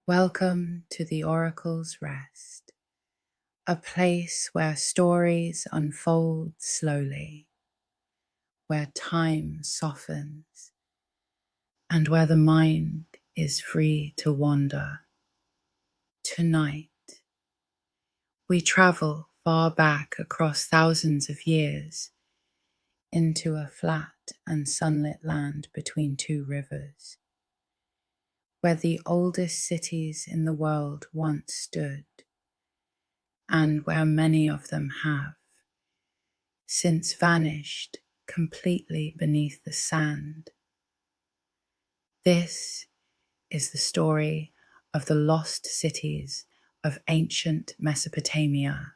Welcome to the Oracle's Rest, a place where stories unfold slowly, where time softens, and where the mind is free to wander. Tonight, we travel far back across thousands of years into a flat and sunlit land between two rivers, where the oldest cities in the world once stood, and where many of them have since vanished completely beneath the sand. This is the story of the lost cities of ancient Mesopotamia,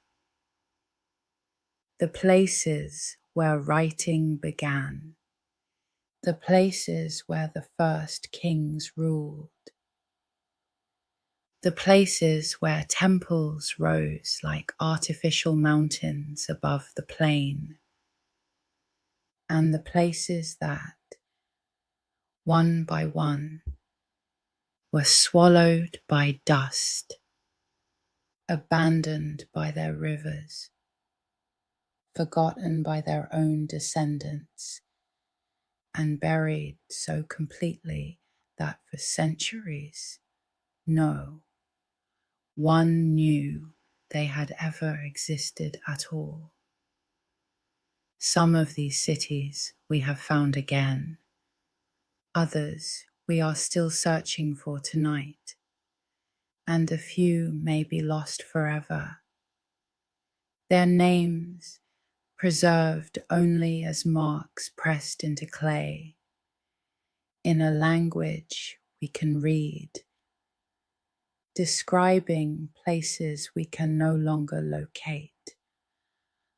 the places where writing began, the places where the first kings ruled, the places where temples rose like artificial mountains above the plain, and the places that, one by one, were swallowed by dust, abandoned by their rivers, forgotten by their own descendants, and buried so completely that for centuries, no one knew they had ever existed at all. Some of these cities we have found again, others we are still searching for tonight, and a few may be lost forever. Their names preserved only as marks pressed into clay, in a language we can read, describing places we can no longer locate,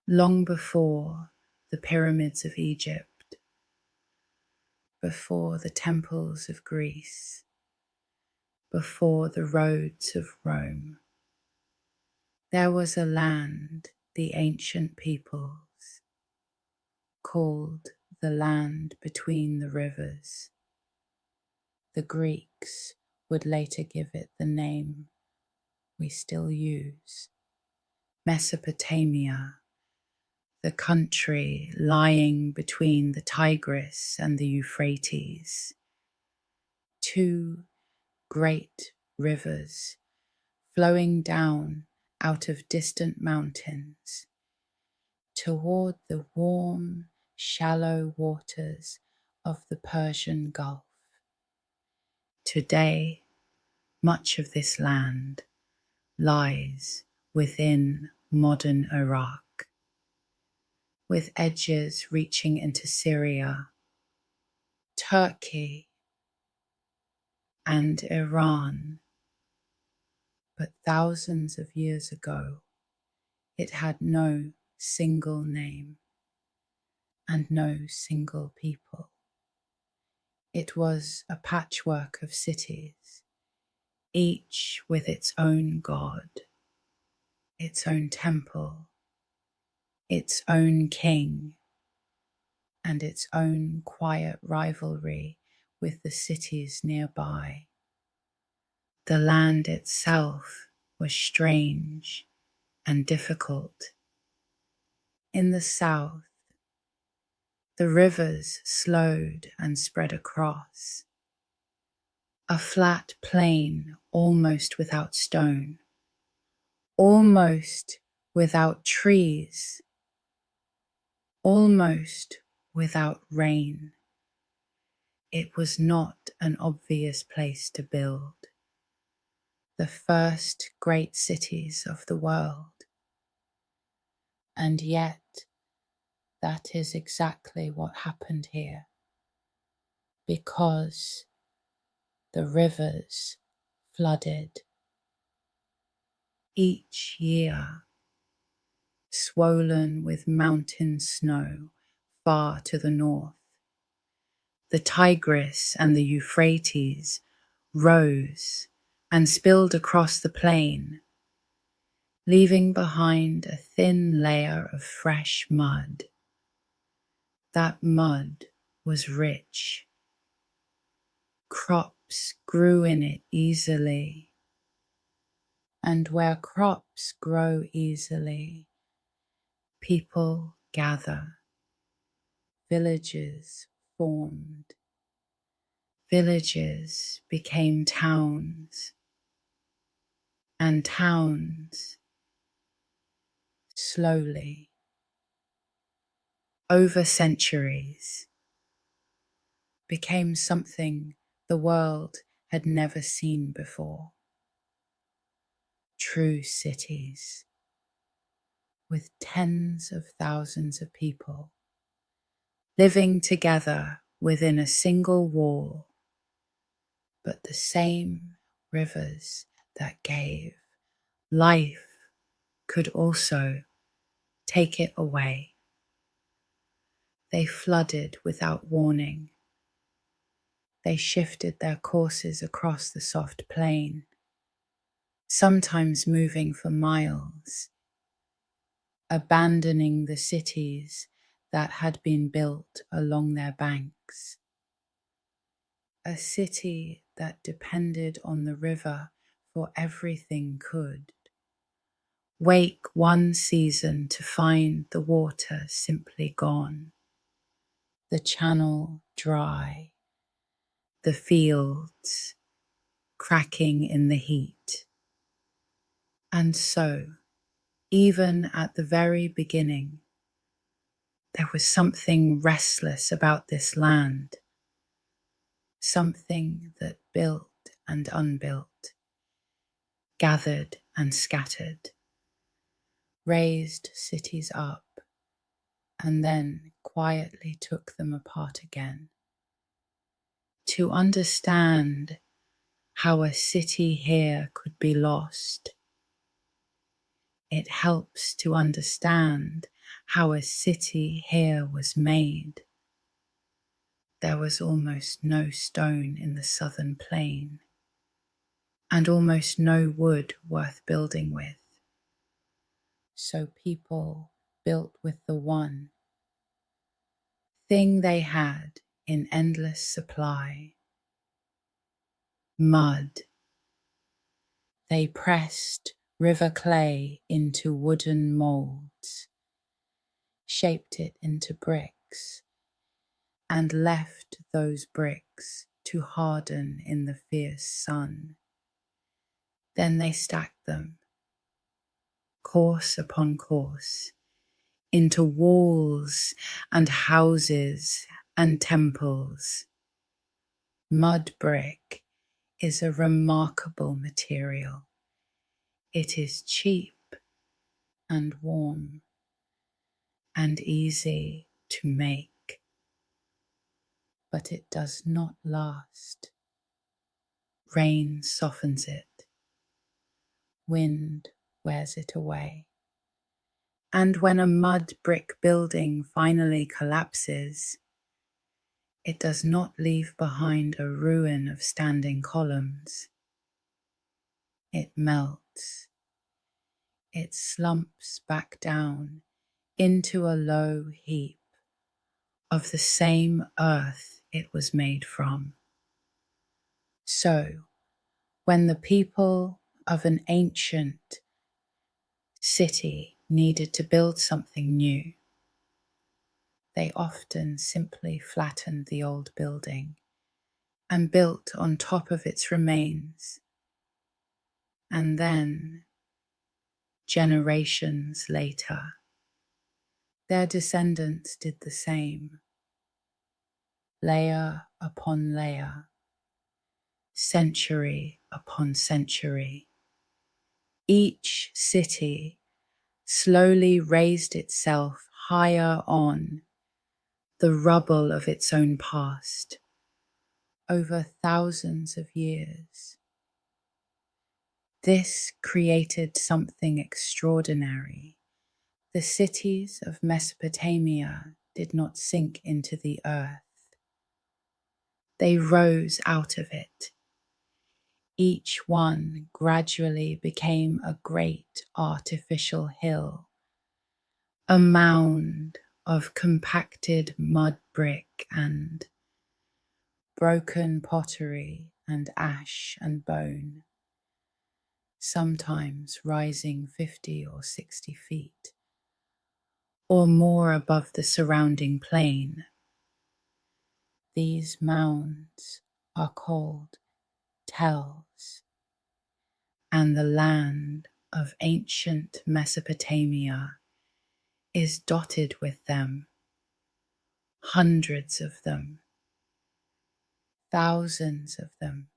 long before the pyramids of Egypt, before the temples of Greece, before the roads of Rome. There was a land the ancient peoples called the land between the rivers. The Greeks would later give it the name we still use, Mesopotamia, the country lying between the Tigris and the Euphrates, two great rivers flowing down out of distant mountains toward the warm, shallow waters of the Persian Gulf. Today, much of this land lies within modern Iraq, with edges reaching into Syria, Turkey, and Iran. But thousands of years ago, it had no single name and no single people. It was a patchwork of cities, each with its own god, its own temple, its own king, and its own quiet rivalry with the cities nearby. The land itself was strange and difficult. In the south, the rivers slowed and spread across, a flat plain almost without stone, almost without trees, almost without rain. It was not an obvious place to build the first great cities of the world. And yet, that is exactly what happened here, because the rivers flooded. Each year, swollen with mountain snow far to the north, the Tigris and the Euphrates rose and spilled across the plain, leaving behind a thin layer of fresh mud. That mud was rich. Crops grew in it easily, and where crops grow easily, people gather. Villages formed. Villages became towns, and towns slowly, over centuries, became something the world had never seen before. True cities, with tens of thousands of people living together within a single wall, but the same rivers that gave life could also take it away. They flooded without warning. They shifted their courses across the soft plain, sometimes moving for miles, abandoning the cities that had been built along their banks. A city that depended on the river for everything could wake one season to find the water simply gone, the channel dry, the fields cracking in the heat. And so, even at the very beginning, there was something restless about this land, something that built and unbuilt, gathered and scattered, raised cities up, and then quietly took them apart again. To understand how a city here could be lost, it helps to understand how a city here was made. There was almost no stone in the southern plain, and almost no wood worth building with. So people built with the one thing they had in endless supply: mud. They pressed river clay into wooden molds, shaped it into bricks, and left those bricks to harden in the fierce sun. Then they stacked them, course upon course, into walls and houses and temples. Mud brick is a remarkable material. It is cheap and warm and easy to make, but it does not last. Rain softens it, wind wears it away. And when a mud brick building finally collapses, it does not leave behind a ruin of standing columns. It melts. It slumps back down into a low heap of the same earth it was made from. So, when the people of an ancient city needed to build something new, they often simply flattened the old building and built on top of its remains. And then, generations later, their descendants did the same, layer upon layer, century upon century. Each city slowly raised itself higher on the rubble of its own past over thousands of years. This created something extraordinary. The cities of Mesopotamia did not sink into the earth. They rose out of it. Each one gradually became a great artificial hill, a mound of compacted mud brick and broken pottery and ash and bone. sometimes rising 50 or 60 feet or more above the surrounding plain. These mounds are called tells, and the land of ancient Mesopotamia is dotted with them, hundreds of them, thousands of them,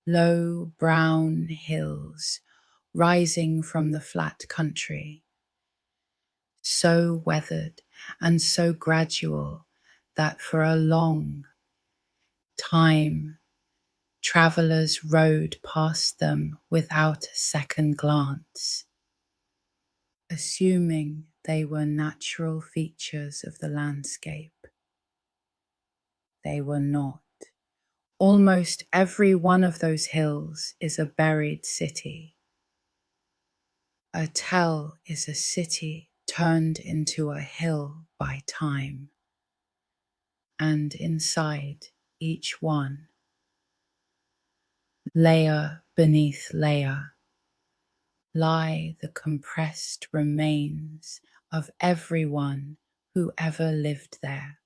low brown hills rising from the flat country, so weathered and so gradual that for a long time travelers rode past them without a second glance, assuming they were natural features of the landscape. They were not. Almost every one of those hills is a buried city. A tell is a city turned into a hill by time, and inside each one, layer beneath layer, lie the compressed remains of everyone who ever lived there.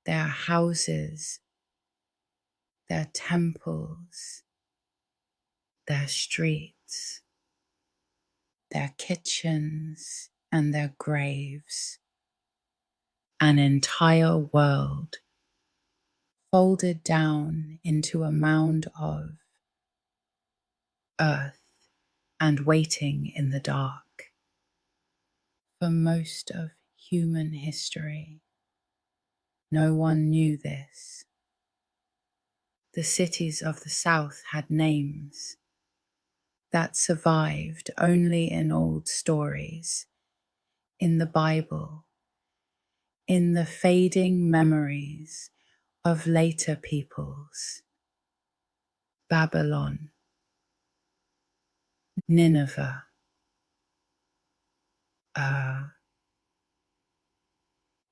Their houses, their temples, their streets, their kitchens and their graves. An entire world folded down into a mound of earth and waiting in the dark. For most of human history, no one knew this. The cities of the south had names that survived only in old stories, in the Bible, in the fading memories of later peoples. Babylon, Nineveh,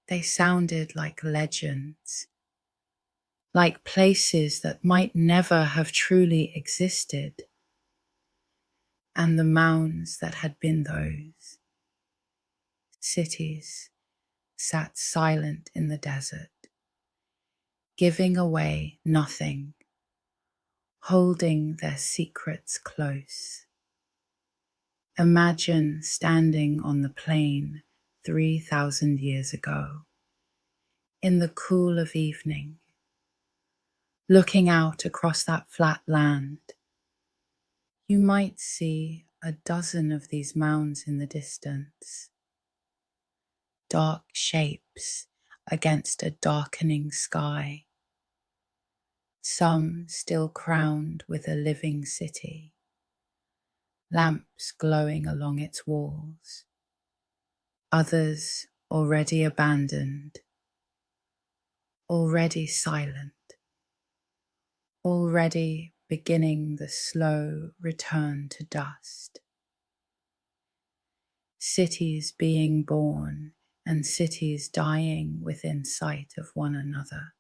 they sounded like legends, like places that might never have truly existed, and the mounds that had been those cities sat silent in the desert, giving away nothing, holding their secrets close. Imagine standing on the plain 3,000 years ago, in the cool of evening, looking out across that flat land. You might see a dozen of these mounds in the distance, dark shapes against a darkening sky, some still crowned with a living city, lamps glowing along its walls, others already abandoned, already silent, already beginning the slow return to dust. Cities being born and cities dying within sight of one another,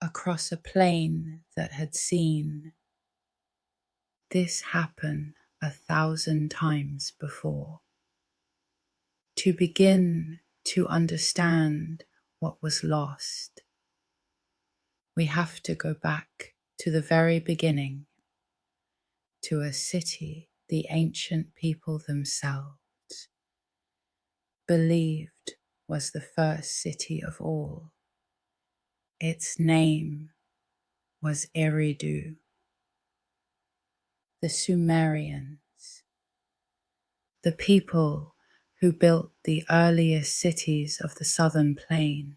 across a plain that had seen this happen 1,000 times before. To begin to understand what was lost, we have to go back to the very beginning, to a city the ancient people themselves believed was the first city of all. Its name was Eridu. The Sumerians, the people who built the earliest cities of the southern plain,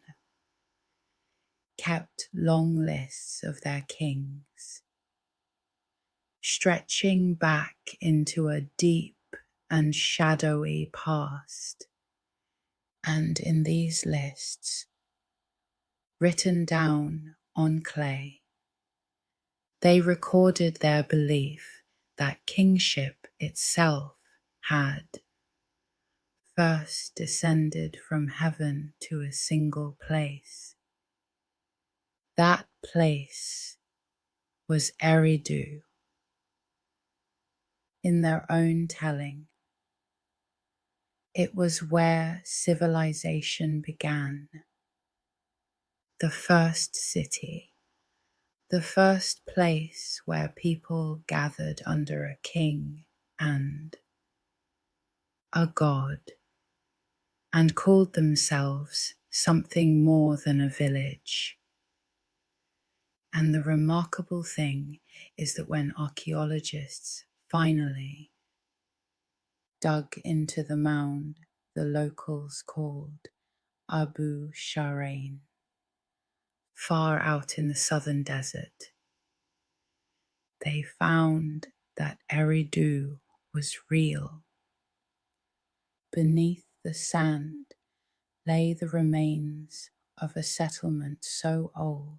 kept long lists of their kings, stretching back into a deep and shadowy past. And in these lists, written down on clay, they recorded their belief that kingship itself had first descended from heaven to a single place. That place was Eridu, in their own telling. It was where civilization began, the first city, the first place where people gathered under a king and a god, and called themselves something more than a village. And the remarkable thing is that when archaeologists finally dug into the mound the locals called Abu Sharain, far out in the southern desert, they found that Eridu was real. Beneath the sand lay the remains of a settlement so old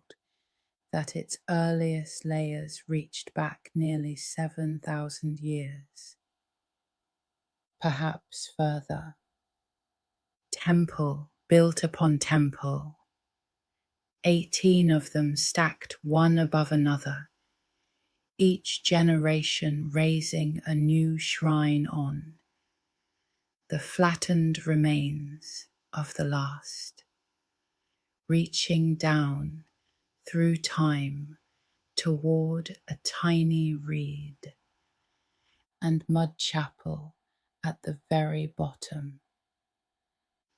that its earliest layers reached back nearly 7,000 years, perhaps further. Temple built upon temple, 18 of them stacked one above another, each generation raising a new shrine on the flattened remains of the last, reaching down through time toward a tiny reed and mud chapel at the very bottom.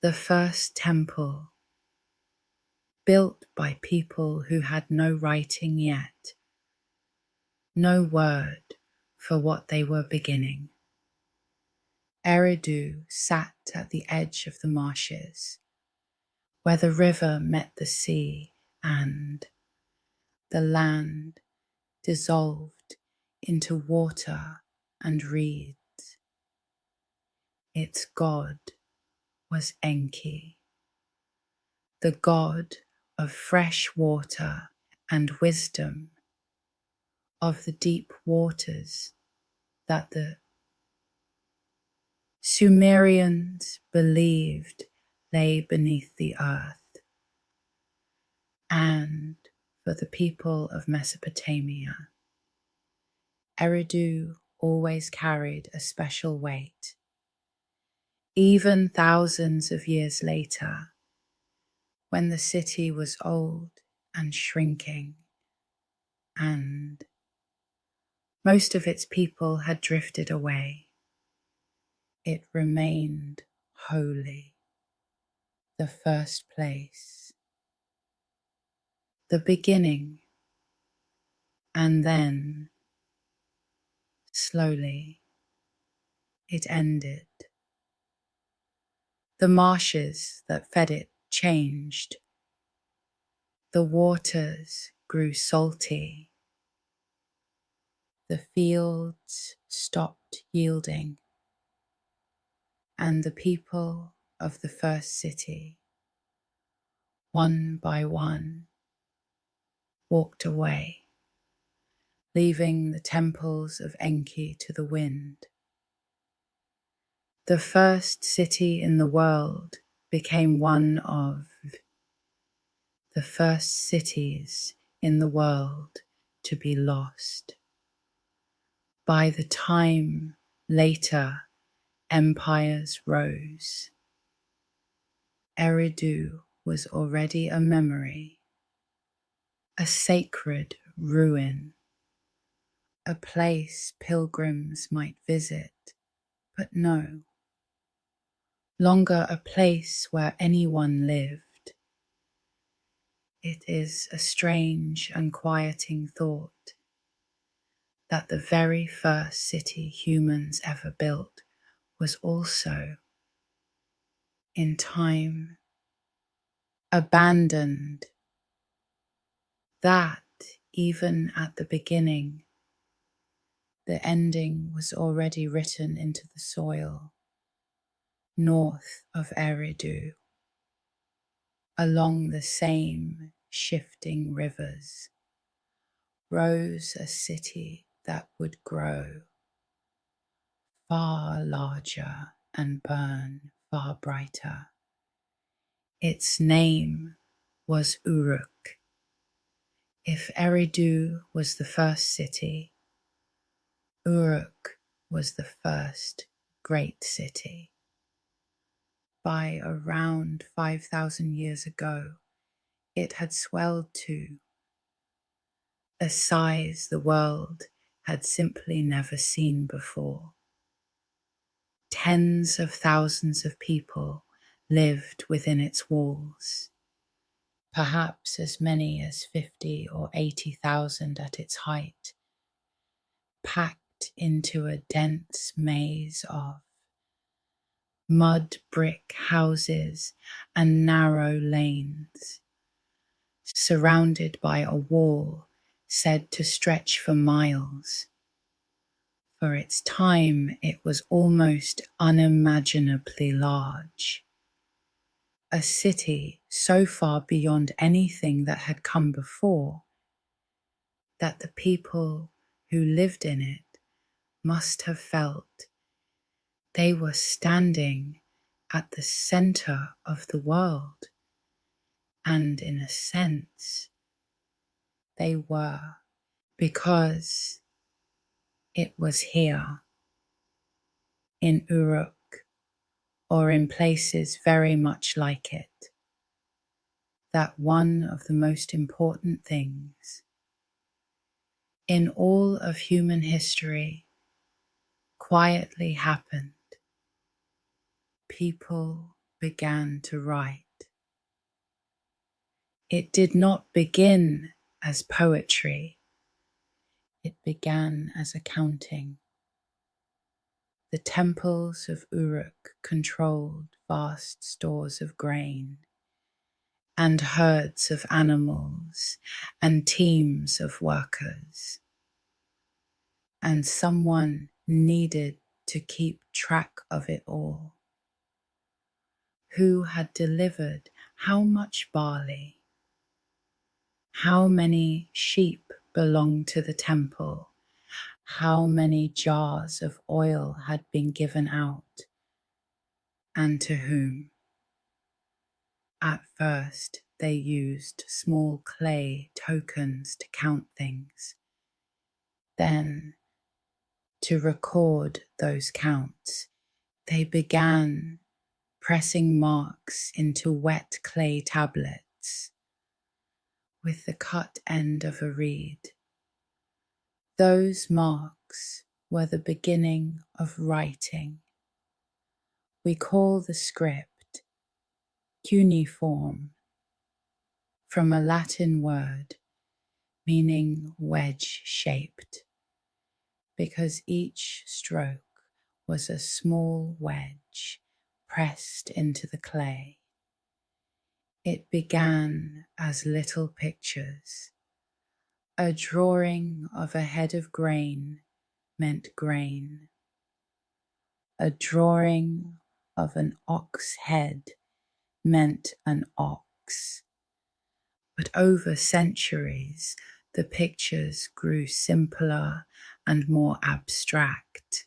The first temple, built by people who had no writing yet, no word for what they were beginning. Eridu sat at the edge of the marshes, where the river met the sea and the land dissolved into water and reeds. Its god was Enki, the god of fresh water and wisdom, of the deep waters that the Sumerians believed lay beneath the earth. And for the people of Mesopotamia, Eridu always carried a special weight. Even thousands of years later, when the city was old and shrinking, and most of its people had drifted away, it remained holy, the first place, the beginning, and then, slowly, it ended. The marshes that fed it changed. The waters grew salty. The fields stopped yielding. And the people of the first city, one by one, walked away, leaving the temples of Enki to the wind. The first city in the world became one of the first cities in the world to be lost. By the time later empires rose, Eridu was already a memory, a sacred ruin, a place pilgrims might visit, but no longer a place where anyone lived. It is a strange and quieting thought that the very first city humans ever built was also, in time, abandoned. That, even at the beginning, the ending was already written into the soil. North of Eridu, along the same shifting rivers, rose a city that would grow far larger and burn far brighter. Its name was Uruk. If Eridu was the first city, Uruk was the first great city. By around 5,000 years ago, it had swelled to a size the world had simply never seen before. Tens of thousands of people lived within its walls, perhaps as many as 50 or 80,000 at its height, packed into a dense maze of mud brick houses and narrow lanes, surrounded by a wall said to stretch for miles. For its time, it was almost unimaginably large. A city so far beyond anything that had come before that the people who lived in it must have felt they were standing at the center of the world. And in a sense, they were, because it was here, in Uruk, or in places very much like it, that one of the most important things in all of human history quietly happened. People began to write. It did not begin as poetry. It began as accounting. The temples of Uruk controlled vast stores of grain and herds of animals and teams of workers. And someone needed to keep track of it all. Who had delivered how much barley? How many sheep belonged to the temple? How many jars of oil had been given out? And to whom? At first, they used small clay tokens to count things. Then, to record those counts, they began pressing marks into wet clay tablets with the cut end of a reed. Those marks were the beginning of writing. We call the script cuneiform, from a Latin word meaning wedge-shaped, because each stroke was a small wedge pressed into the clay. It began as little pictures. A drawing of a head of grain meant grain. A drawing of an ox head meant an ox. But over centuries, the pictures grew simpler and more abstract,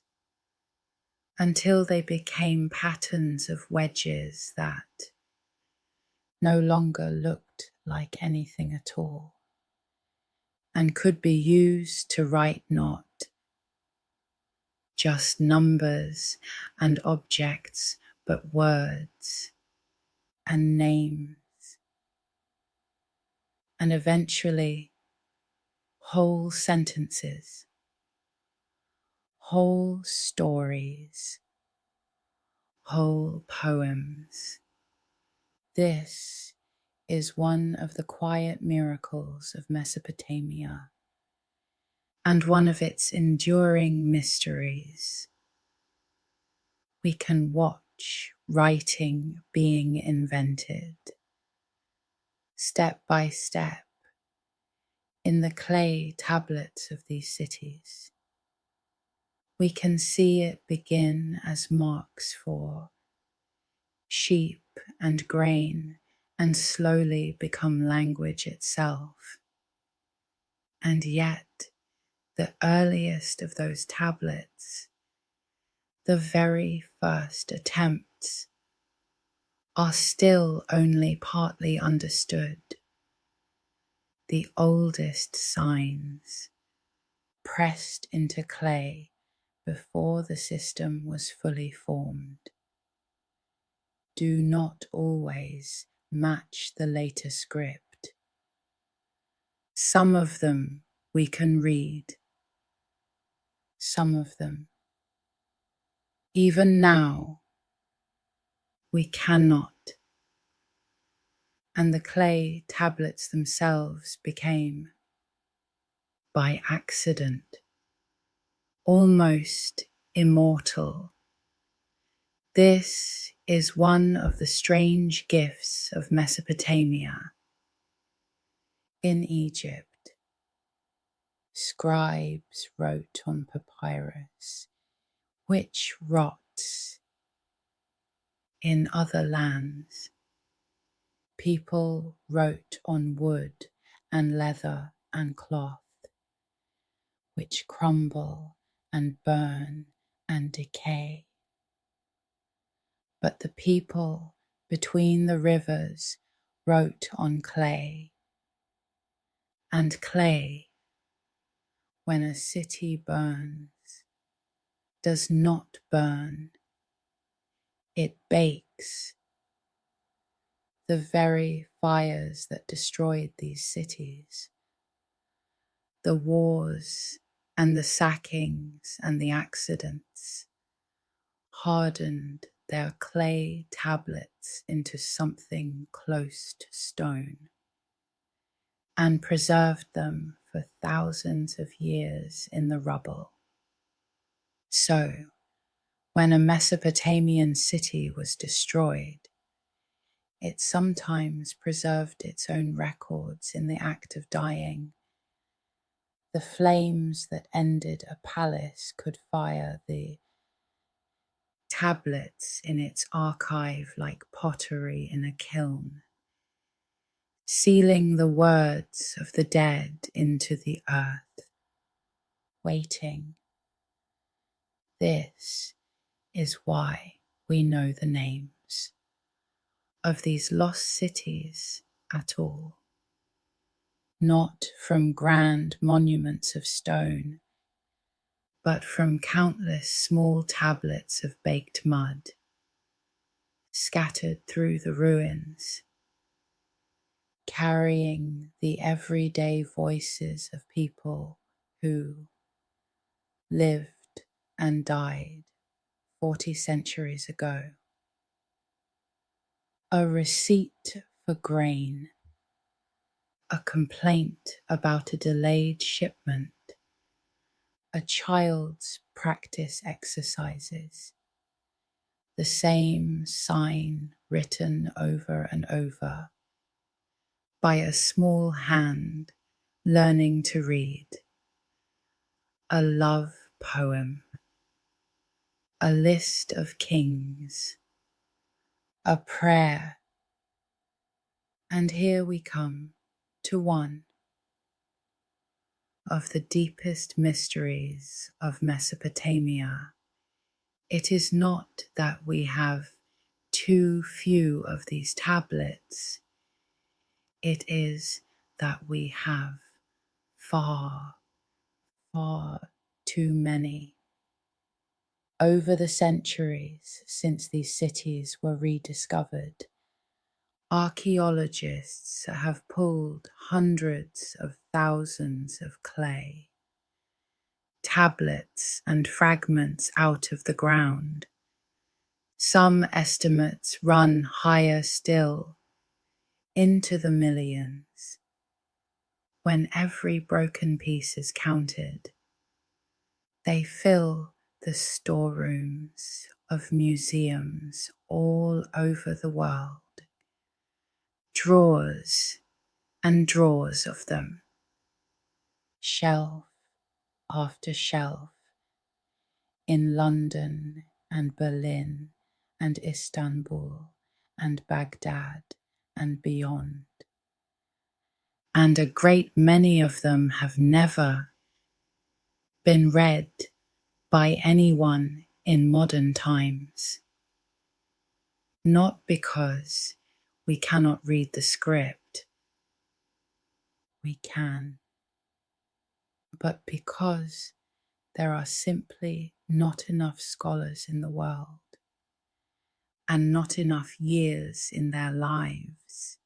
until they became patterns of wedges that no longer looked like anything at all, and could be used to write not just numbers and objects, but words and names, and eventually whole sentences, whole stories, whole poems. This is one of the quiet miracles of Mesopotamia, and one of its enduring mysteries. We can watch writing being invented, step by step, in the clay tablets of these cities. We can see it begin as marks for sheep and grain, and slowly become language itself. And yet, the earliest of those tablets, the very first attempts, are still only partly understood. The oldest signs, pressed into clay, before the system was fully formed, do not always match the later script. Some of them we can read, some of them, even now, we cannot. And the clay tablets themselves became, by accident, almost immortal. This is one of the strange gifts of Mesopotamia. In Egypt, scribes wrote on papyrus, which rots. In other lands, people wrote on wood and leather and cloth, which crumble and burn and decay. But the people between the rivers wrote on clay, and clay, when a city burns, does not burn, it bakes. The very fires that destroyed these cities, the wars and the sackings and the accidents, hardened their clay tablets into something close to stone, and preserved them for thousands of years in the rubble. So, when a Mesopotamian city was destroyed, it sometimes preserved its own records in the act of dying. The flames that ended a palace could fire the tablets in its archive like pottery in a kiln, sealing the words of the dead into the earth, waiting. This is why we know the names of these lost cities at all, not from grand monuments of stone, but from countless small tablets of baked mud, scattered through the ruins, carrying the everyday voices of people who lived and died 40 centuries ago. A receipt for grain, a complaint about a delayed shipment, a child's practice exercises, the same sign written over and over by a small hand learning to read, a love poem, a list of kings, a prayer. And here we come to one of the deepest mysteries of Mesopotamia. It is not that we have too few of these tablets. It is that we have far, far too many. Over the centuries since these cities were rediscovered, archaeologists have pulled hundreds of thousands of clay, tablets and fragments out of the ground. Some estimates run higher still, into the millions. When every broken piece is counted, they fill the storerooms of museums all over the world. Drawers and drawers of them, shelf after shelf, in London and Berlin and Istanbul and Baghdad and beyond. And a great many of them have never been read by anyone in modern times. Not because we cannot read the script, we can, but because there are simply not enough scholars in the world, and not enough years in their lives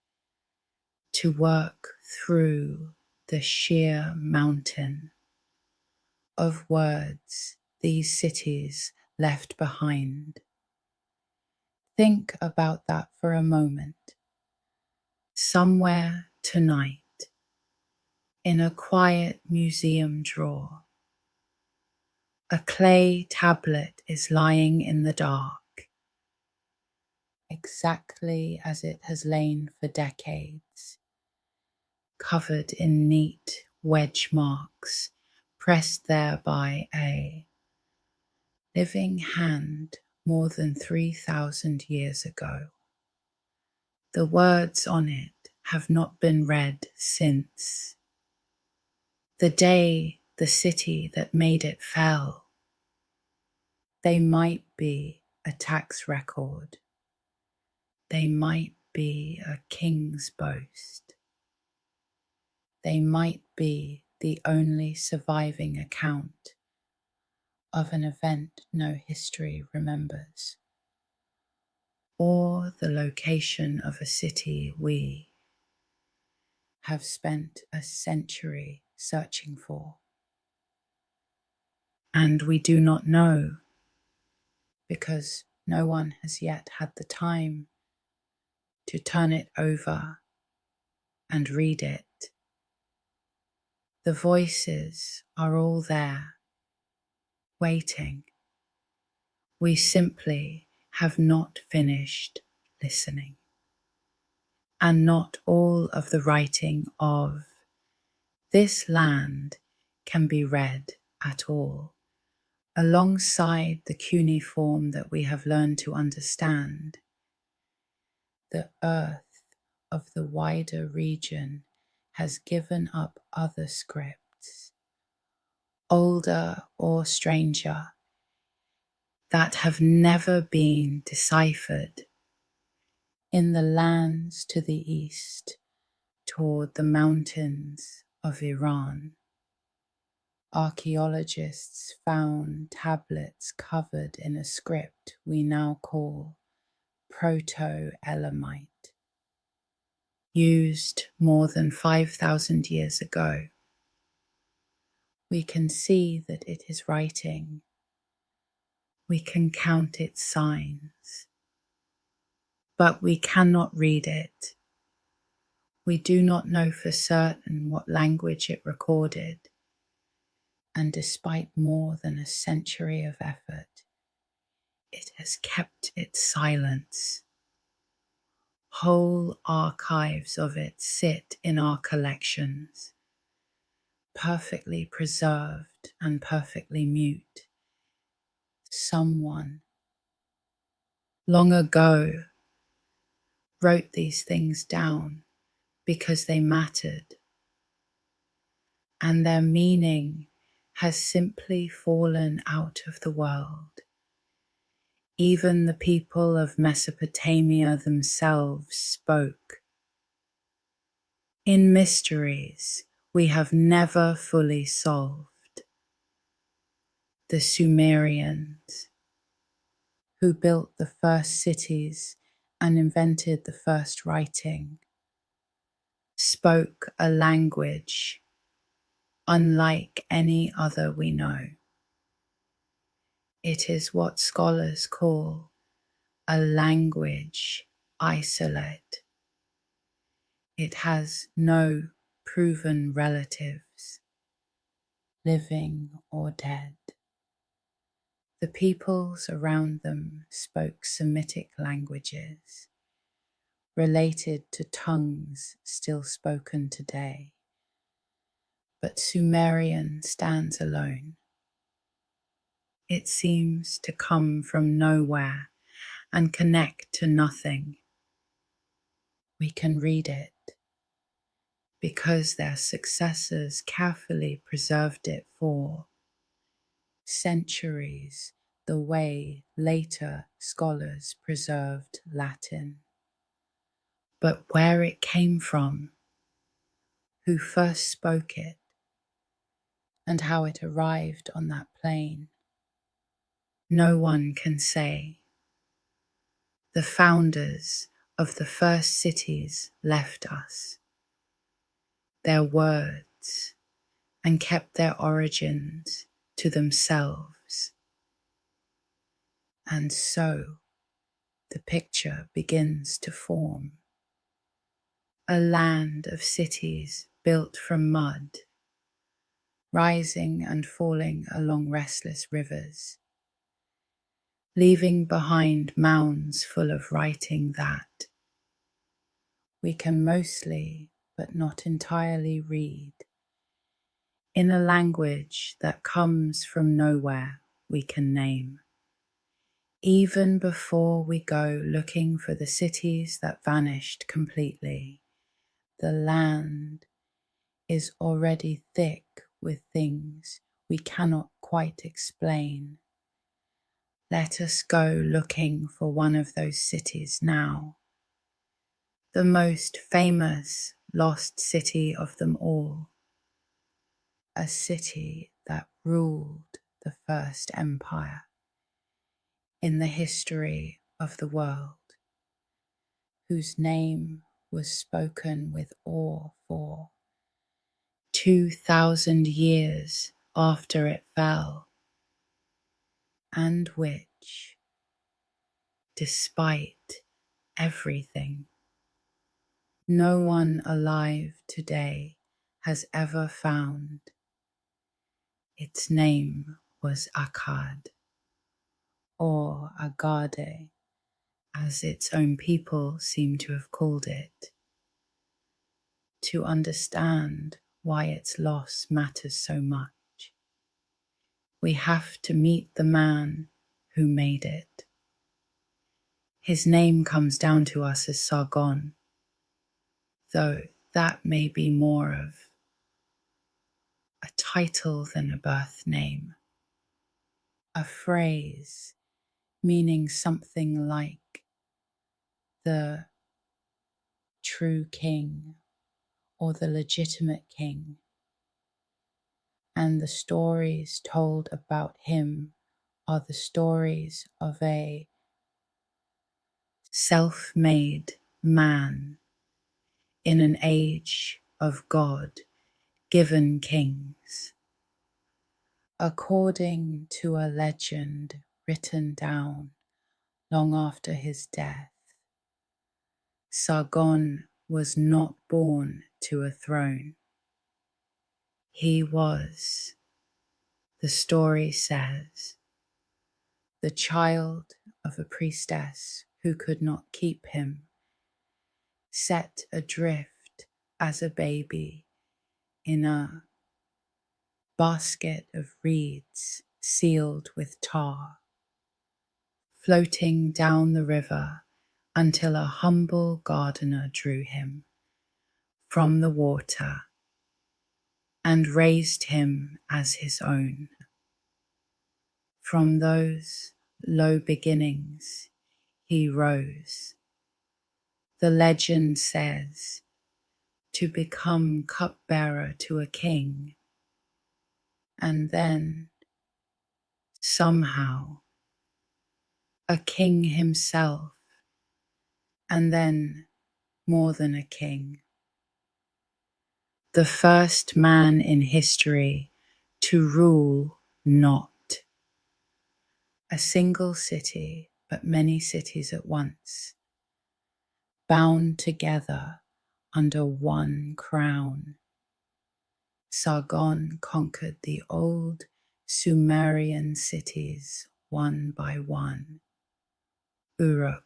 to work through the sheer mountain of words these cities left behind. Think about that for a moment. Somewhere tonight, in a quiet museum drawer, a clay tablet is lying in the dark, exactly as it has lain for decades, covered in neat wedge marks pressed there by a living hand more than 3,000 years ago. The words on it have not been read since the day the city that made it fell. They might be a tax record. They might be a king's boast. They might be the only surviving account of an event no history remembers, or the location of a city we have spent a century searching for. And we do not know because no one has yet had the time to turn it over and read it. The voices are all there, waiting. We simply have not finished listening. And not all of the writing of this land can be read at all, alongside the cuneiform that we have learned to understand. The earth of the wider region has given up other scripts, older or stranger, that have never been deciphered. In the lands to the east, toward the mountains of Iran, archaeologists found tablets covered in a script we now call Proto-Elamite, used more than 5,000 years ago. We can see that it is writing. We can count its signs, but we cannot read it. We do not know for certain what language it recorded, and despite more than a century of effort, it has kept its silence. Whole archives of it sit in our collections, perfectly preserved and perfectly mute. Someone long ago wrote these things down because they mattered, and their meaning has simply fallen out of the world. Even the people of Mesopotamia themselves spoke in mysteries we have never fully solved. The Sumerians, who built the first cities and invented the first writing, spoke a language unlike any other we know. It is what scholars call a language isolate. It has no proven relatives, living or dead. The peoples around them spoke Semitic languages, related to tongues still spoken today. But Sumerian stands alone. It seems to come from nowhere and connect to nothing. We can read it because their successors carefully preserved it for centuries, the way later scholars preserved Latin. But where it came from, who first spoke it, and how it arrived on that plain, No one can say. The founders of the first cities left us, their words, and kept their origins to themselves. And so the picture begins to form. A land of cities built from mud, rising and falling along restless rivers, leaving behind mounds full of writing that we can mostly, but not entirely read, in a language that comes from nowhere we can name. Even before we go looking for the cities that vanished completely, the land is already thick with things we cannot quite explain. Let us go looking for one of those cities now, the most famous lost city of them all, a city that ruled the first empire in the history of the world, whose name was spoken with awe for 2,000 years after it fell, and which, despite everything, no one alive today has ever found. Its name was Akkad, or Agade, as its own people seem to have called it. To understand why its loss matters so much, we have to meet the man who made it. His name comes down to us as Sargon, though that may be more of a title than a birth name, a phrase meaning something like the true king or the legitimate king, and the stories told about him are the stories of a self-made man in an age of God-given kings. According to a legend written down long after his death, Sargon was not born to a throne. He was, the story says, the child of a priestess who could not keep him, set adrift as a baby in a basket of reeds sealed with tar, floating down the river until a humble gardener drew him from the water and raised him as his own. From those low beginnings he rose, the legend says, to become cupbearer to a king, and then, somehow, a king himself, and then more than a king. The first man in history to rule not a single city, but many cities at once, bound together under one crown. Sargon conquered the old Sumerian cities one by one. Uruk,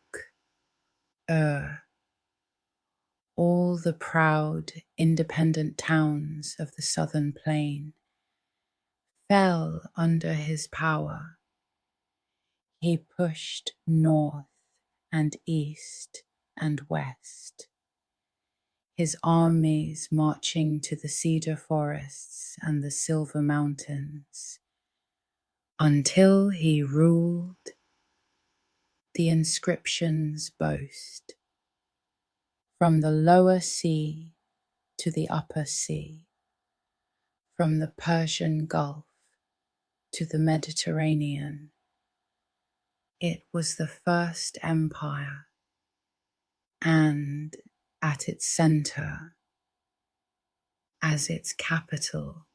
all the proud, independent towns of the southern plain fell under his power. He pushed north and east and west, his armies marching to the cedar forests and the silver mountains, until he ruled. The inscriptions boast, from the lower sea to the upper sea, from the Persian Gulf to the Mediterranean, It was the first empire, and at its center, as its capital,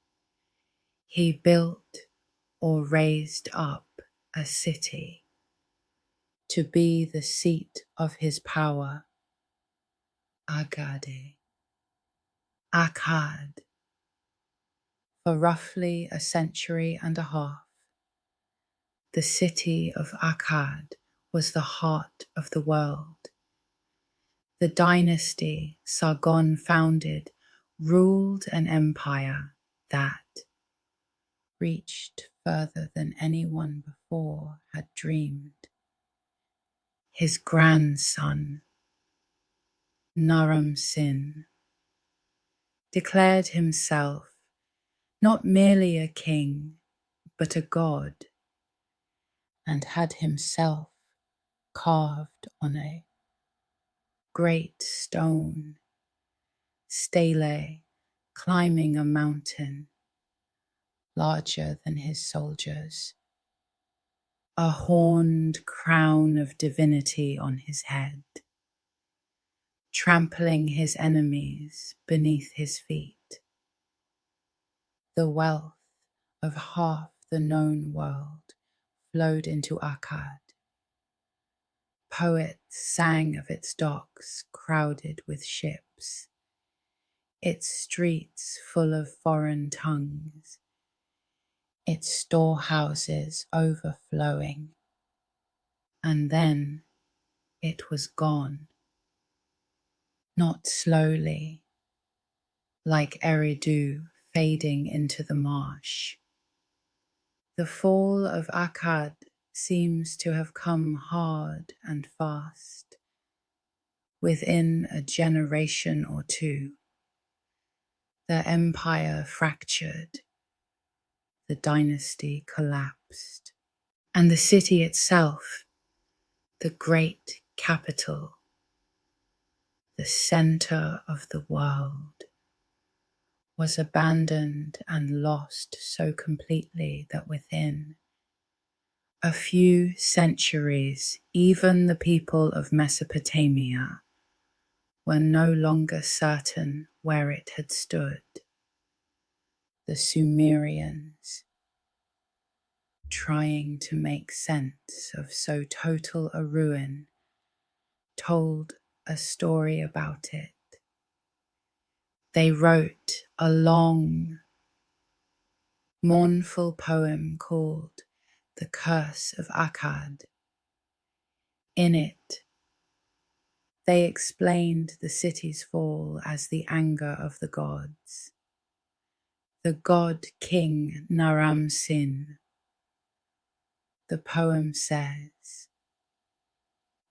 he built or raised up a city to be the seat of his power, Akkad. Akkad. For roughly a century and a half, the city of Akkad was the heart of the world. The dynasty Sargon founded ruled an empire that reached further than anyone before had dreamed. His grandson, Naram-Sin, declared himself not merely a king, but a god, and had himself carved on a great stone stele climbing a mountain larger than his soldiers, a horned crown of divinity on his head, trampling his enemies beneath his feet. The wealth of half the known world flowed into Akkad. Poets sang of its docks crowded with ships, its streets full of foreign tongues, its storehouses overflowing. And then it was gone, not slowly, like Eridu fading into the marsh. The fall of Akkad seems to have come hard and fast. Within a generation or two, the empire fractured, the dynasty collapsed, and the city itself, the great capital, the center of the world, was abandoned and lost so completely that within a few centuries, even the people of Mesopotamia were no longer certain where it had stood. The Sumerians, trying to make sense of so total a ruin, told a story about it. They wrote a long, mournful poem called The Curse of Akkad. In it, they explained the city's fall as the anger of the gods. The god king Naram-Sin, the poem says,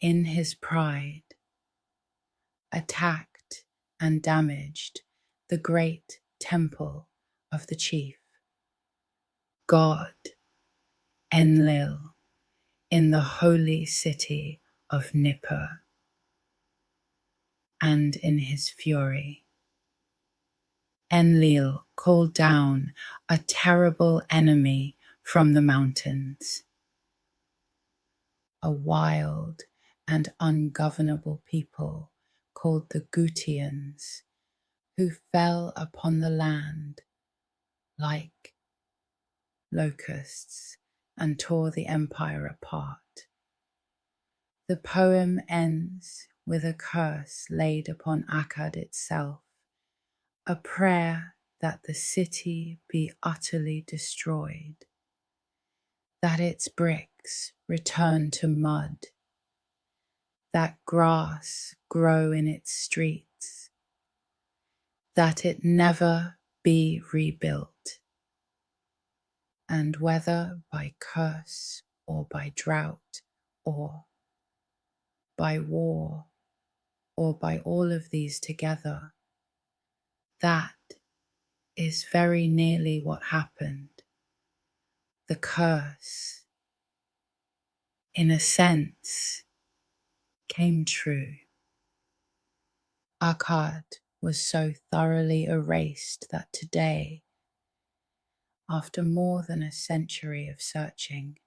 in his pride, attacked and damaged the great temple of the chief god Enlil in the holy city of Nippur. And in his fury, Enlil called down a terrible enemy from the mountains, a wild and ungovernable people called the Gutians, who fell upon the land like locusts and tore the empire apart. The poem ends with a curse laid upon Akkad itself, a prayer that the city be utterly destroyed, that its bricks return to mud, that grass grow in its streets, that it never be rebuilt, and whether by curse or by drought or by war or by all of these together, that is very nearly what happened. The curse, in a sense, came true. Akkad was so thoroughly erased that today, after more than a century of searching,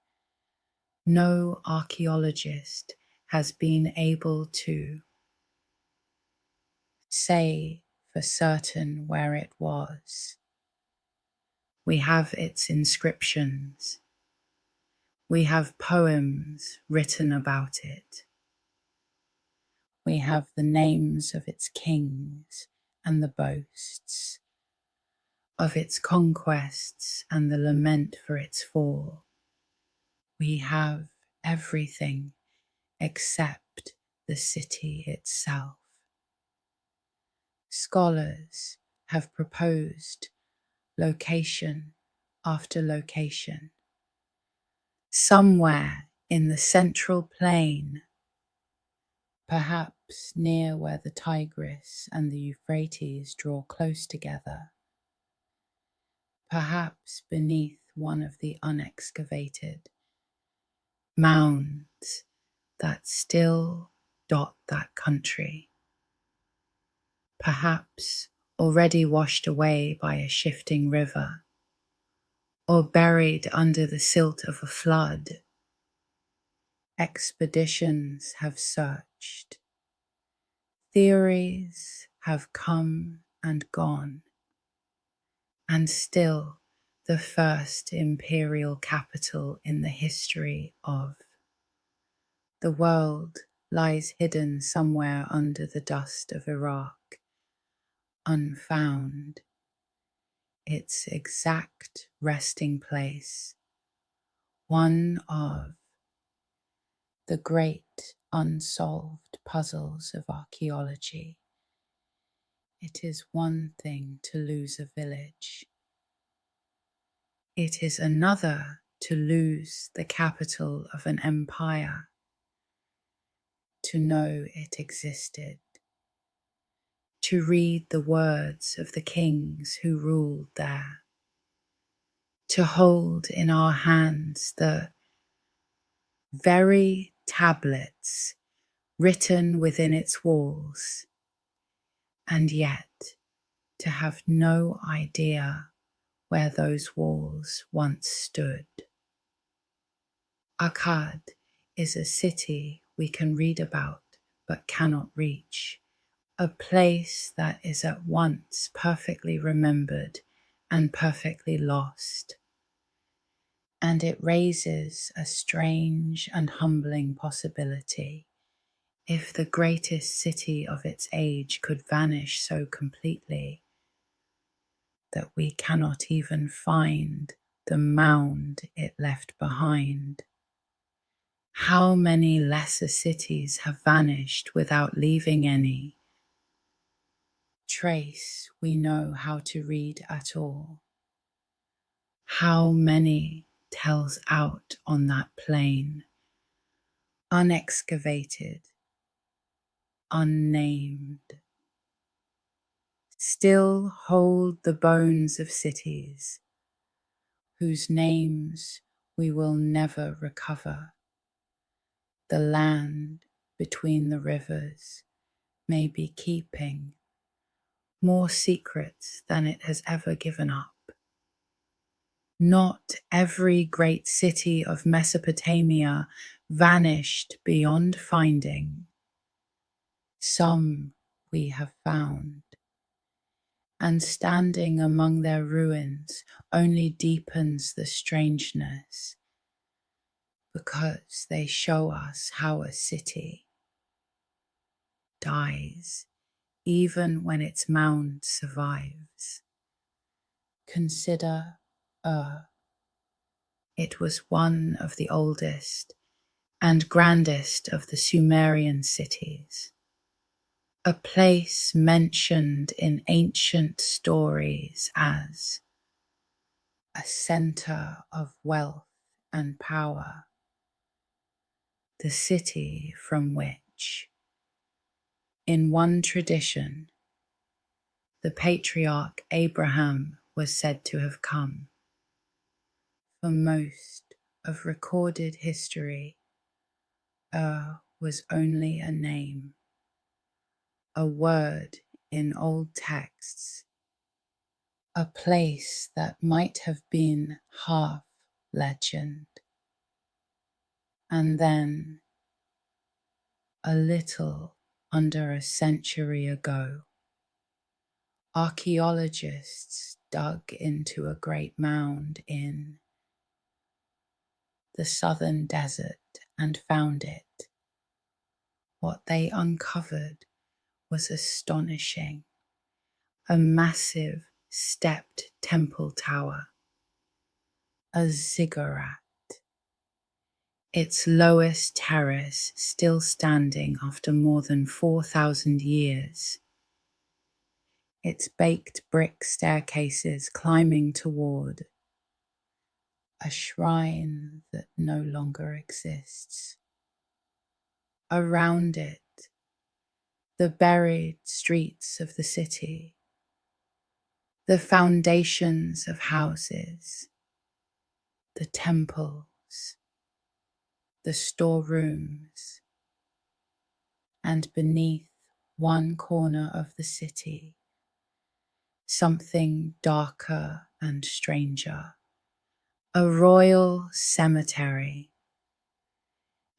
No archaeologist has been able to say for certain where it was. We have its inscriptions. We have poems written about it. We have the names of its kings and the boasts, of its conquests and the lament for its fall. We have everything except the city itself. Scholars have proposed location after location. Somewhere in the central plain, perhaps near where the Tigris and the Euphrates draw close together, perhaps beneath one of the unexcavated mounds that still dot that country, perhaps already washed away by a shifting river, or buried under the silt of a flood. Expeditions have searched. Theories have come and gone, and still the first imperial capital in the history of the world lies hidden somewhere under the dust of Iraq, unfound, its exact resting place, one of the great unsolved puzzles of archaeology. It is one thing to lose a village. It is another to lose the capital of an empire, to know it existed, to read the words of the kings who ruled there, to hold in our hands the very tablets written within its walls, and yet to have no idea where those walls once stood. Akkad is a city we can read about but cannot reach, a place that is at once perfectly remembered and perfectly lost. And it raises a strange and humbling possibility. If the greatest city of its age could vanish so completely that we cannot even find the mound it left behind, how many lesser cities have vanished without leaving any trace we know how to read at all? How many tells out on that plain, unexcavated, unnamed, still hold the bones of cities whose names we will never recover. The land between the rivers may be keeping more secrets than it has ever given up. Not every great city of Mesopotamia vanished beyond finding. Some we have found, and standing among their ruins only deepens the strangeness, because they show us how a city dies even when its mound survives. Consider Ur. It was one of the oldest and grandest of the Sumerian cities, a place mentioned in ancient stories as a center of wealth and power, the city from which, in one tradition, the patriarch Abraham was said to have come. For most of recorded history, was only a name, a word in old texts, a place that might have been half legend. And then, a little under a century ago, archaeologists dug into a great mound in the southern desert and found it. What they uncovered was astonishing. A massive stepped temple tower, a ziggurat, its lowest terrace still standing after more than 4,000 years, its baked brick staircases climbing toward a shrine that no longer exists. Around it, the buried streets of the city, the foundations of houses, the temples, the storerooms, and beneath one corner of the city, something darker and stranger, a royal cemetery.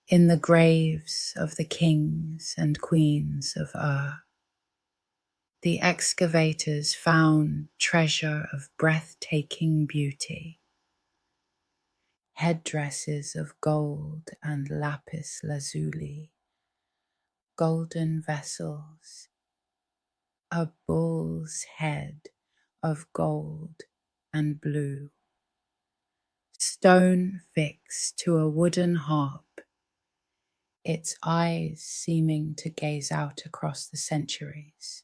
In the graves of the kings and queens of Ur, the excavators found treasure of breathtaking beauty. Headdresses of gold and lapis lazuli, golden vessels, a bull's head of gold and blue, stone fixed to a wooden harp, its eyes seeming to gaze out across the centuries.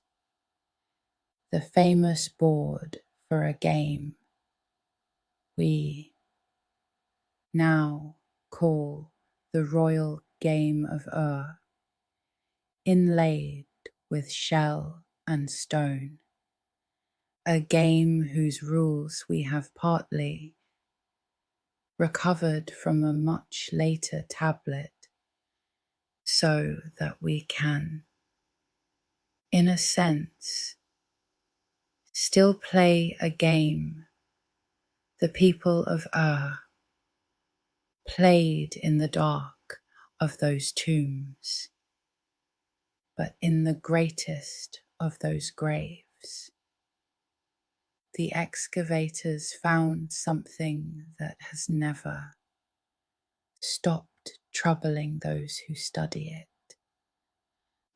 The famous board for a game we now call the Royal Game of Ur, inlaid with shell and stone, a game whose rules we have partly recovered from a much later tablet, so that we can, in a sense, still play a game the people of Ur played in the dark of those tombs, but in the greatest of those graves. The excavators found something that has never stopped troubling those who study it.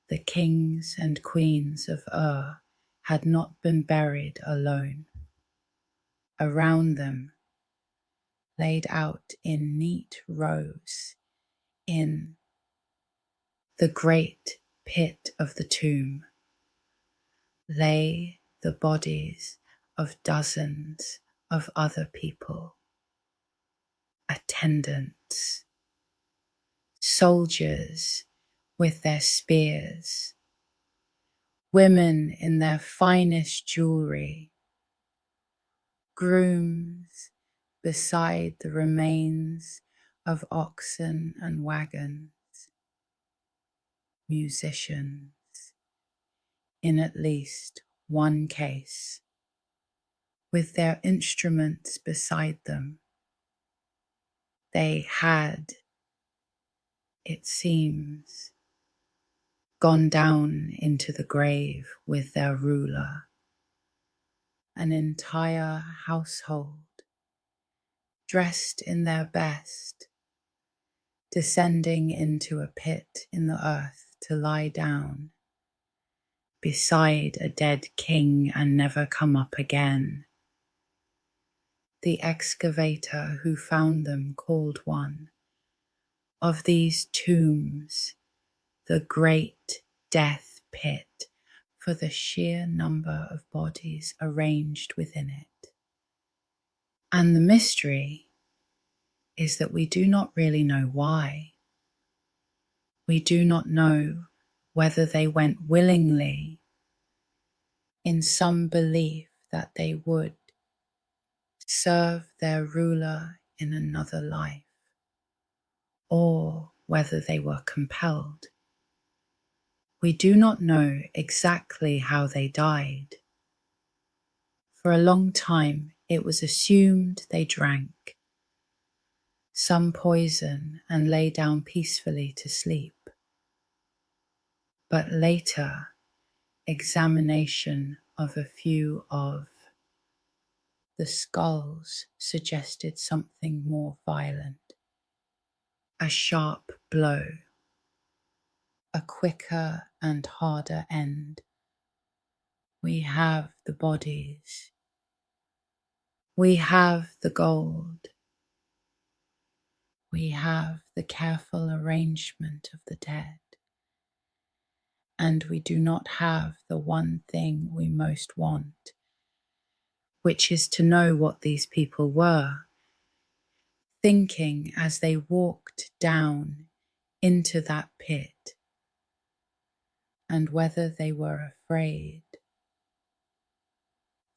The kings and queens of Ur had not been buried alone. Around them, laid out in neat rows in the great pit of the tomb, lay the bodies of dozens of other people, attendants, soldiers with their spears, women in their finest jewelry, grooms beside the remains of oxen and wagons, musicians, in at least one case, with their instruments beside them. They had, it seems, gone down into the grave with their ruler, an entire household, dressed in their best, descending into a pit in the earth to lie down beside a dead king and never come up again. The excavator who found them called one of these tombs the Great Death Pit, for the sheer number of bodies arranged within it. And the mystery is that we do not really know why. We do not know whether they went willingly in some belief that they would serve their ruler in another life, or whether they were compelled. We do not know exactly how they died. For a long time, it was assumed they drank, some poison and lay down peacefully to sleep. But later, examination of a few of the skulls suggested something more violent. A sharp blow, a quicker and harder end. We have the bodies. We have the gold. We have the careful arrangement of the dead. And we do not have the one thing we most want, which is to know what these people were, thinking as they walked down into that pit, and whether they were afraid.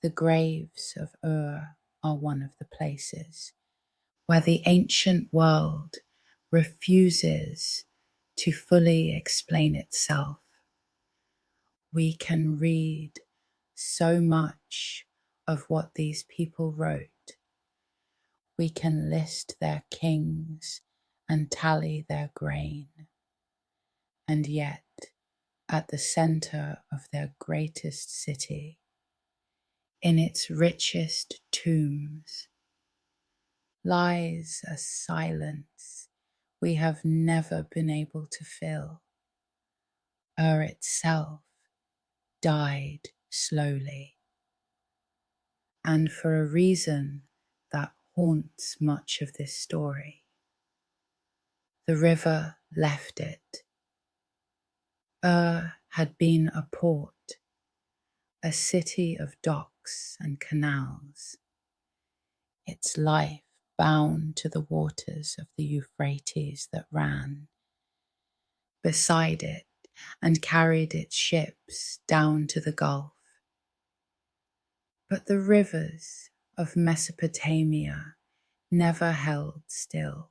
The graves of Ur are one of the places where the ancient world refuses to fully explain itself. We can read so much of what these people wrote. We can list their kings and tally their grain. And yet, at the center of their greatest city, in its richest tombs, lies a silence we have never been able to fill. Ur itself died slowly, and for a reason that haunts much of this story. The river left it. Ur had been a port, a city of docks and canals, its life bound to the waters of the Euphrates that ran beside it and carried its ships down to the Gulf. But the rivers of Mesopotamia never held still.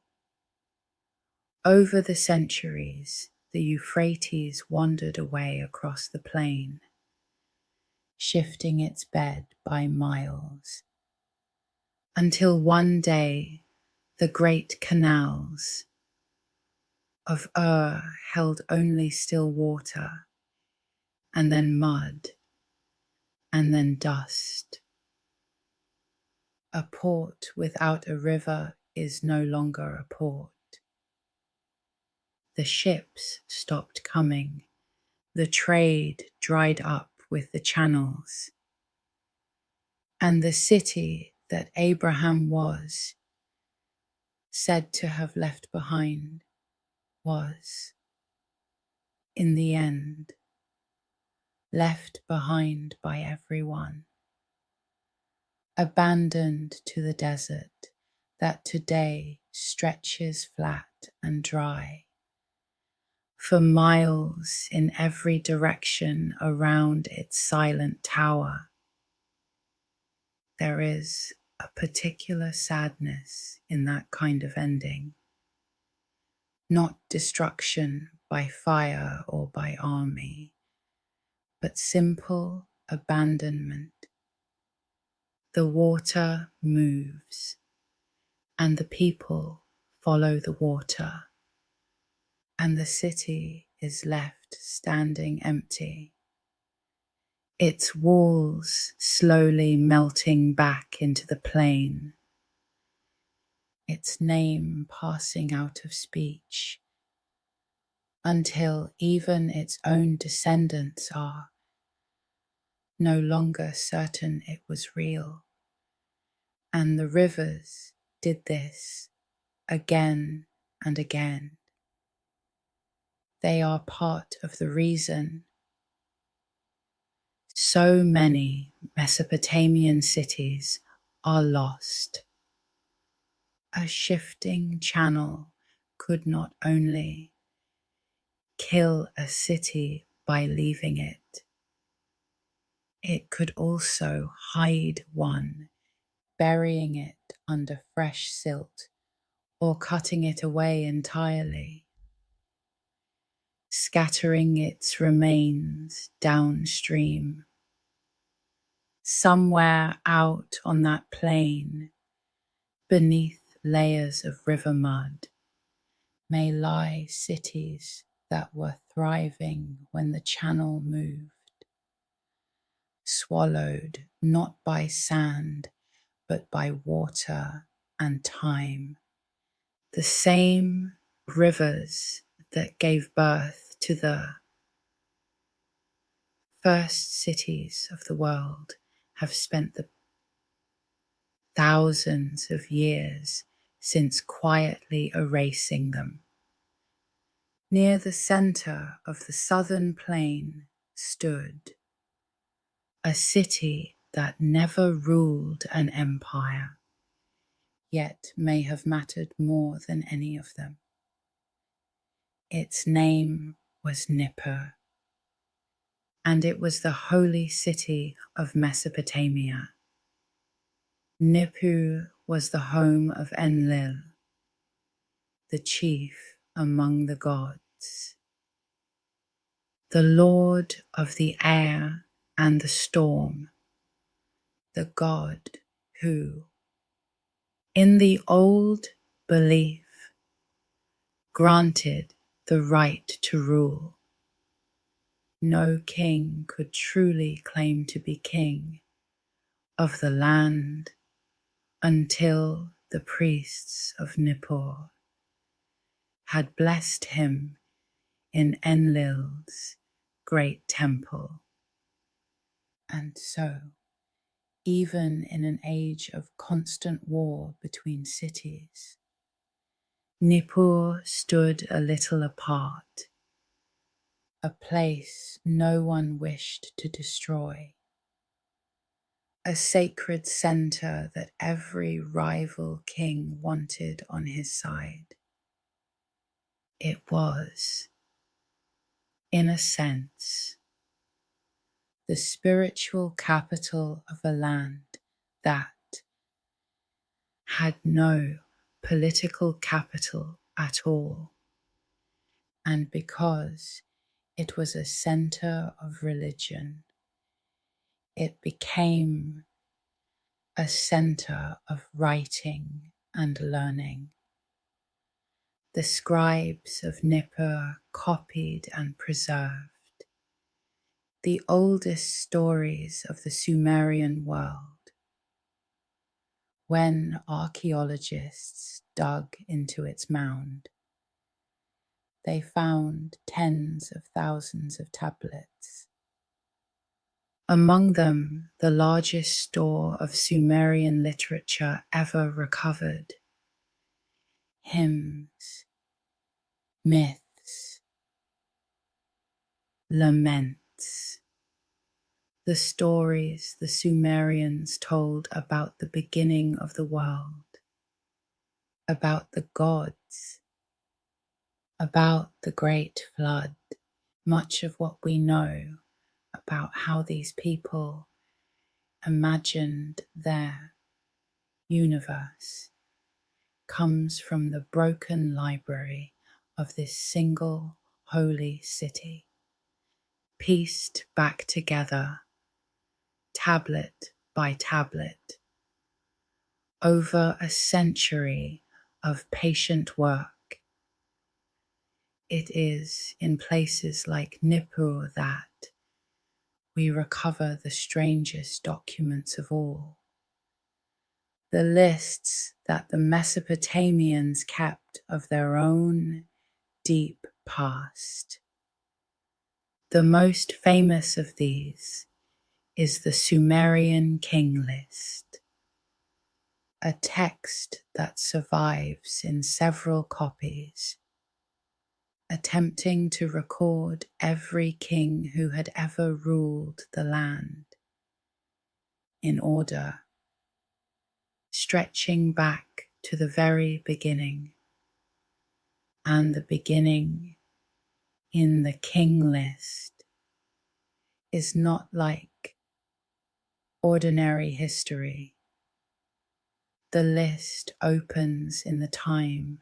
Over the centuries, the Euphrates wandered away across the plain, shifting its bed by miles, until one day the great canals of Ur held only still water, and then mud, and then dust. A port without a river is no longer a port. The ships stopped coming. The trade dried up with the channels. And the city that Abraham was said to have left behind was, in the end, left behind by everyone, abandoned to the desert that today stretches flat and dry for miles in every direction around its silent tower. There is a particular sadness in that kind of ending, not destruction by fire or by army, but simple abandonment. The water moves, and the people follow the water, and the city is left standing empty, its walls slowly melting back into the plain, its name passing out of speech, until even its own descendants are no longer certain it was real. And the rivers did this again and again. They are part of the reason so many Mesopotamian cities are lost. A shifting channel could not only kill a city by leaving it, it could also hide one, burying it under fresh silt or cutting it away entirely, scattering its remains downstream. Somewhere out on that plain, beneath layers of river mud may lie cities that were thriving when the channel moved, swallowed not by sand but by water and time. The same rivers that gave birth to the first cities of the world have spent the thousands of years since quietly erasing them. Near the center of the southern plain stood a city that never ruled an empire, yet may have mattered more than any of them. Its name was Nippur, and it was the holy city of Mesopotamia. Nippur was the home of Enlil, the chief among the gods, the lord of the air and the storm, the god who, in the old belief, granted the right to rule. No king could truly claim to be king of the land until the priests of Nippur had blessed him in Enlil's great temple. And so, even in an age of constant war between cities, Nippur stood a little apart, a place no one wished to destroy, a sacred center that every rival king wanted on his side. It was, in a sense, the spiritual capital of a land that had no political capital at all, and because it was a center of religion, it became a center of writing and learning. The scribes of Nippur copied and preserved the oldest stories of the Sumerian world. When archaeologists dug into its mound, they found tens of thousands of tablets. Among them, the largest store of Sumerian literature ever recovered. Hymns, myths, laments, the stories the Sumerians told about the beginning of the world, about the gods, about the great flood. Much of what we know about how these people imagined their universe comes from the broken library of this single holy city, pieced back together, tablet by tablet, over a century of patient work. It is in places like Nippur that we recover the strangest documents of all, the lists that the Mesopotamians kept of their own deep past. The most famous of these is the Sumerian King List, a text that survives in several copies, attempting to record every king who had ever ruled the land in order, stretching back to the very beginning. And the beginning in the King List is not like ordinary history. The list opens in the time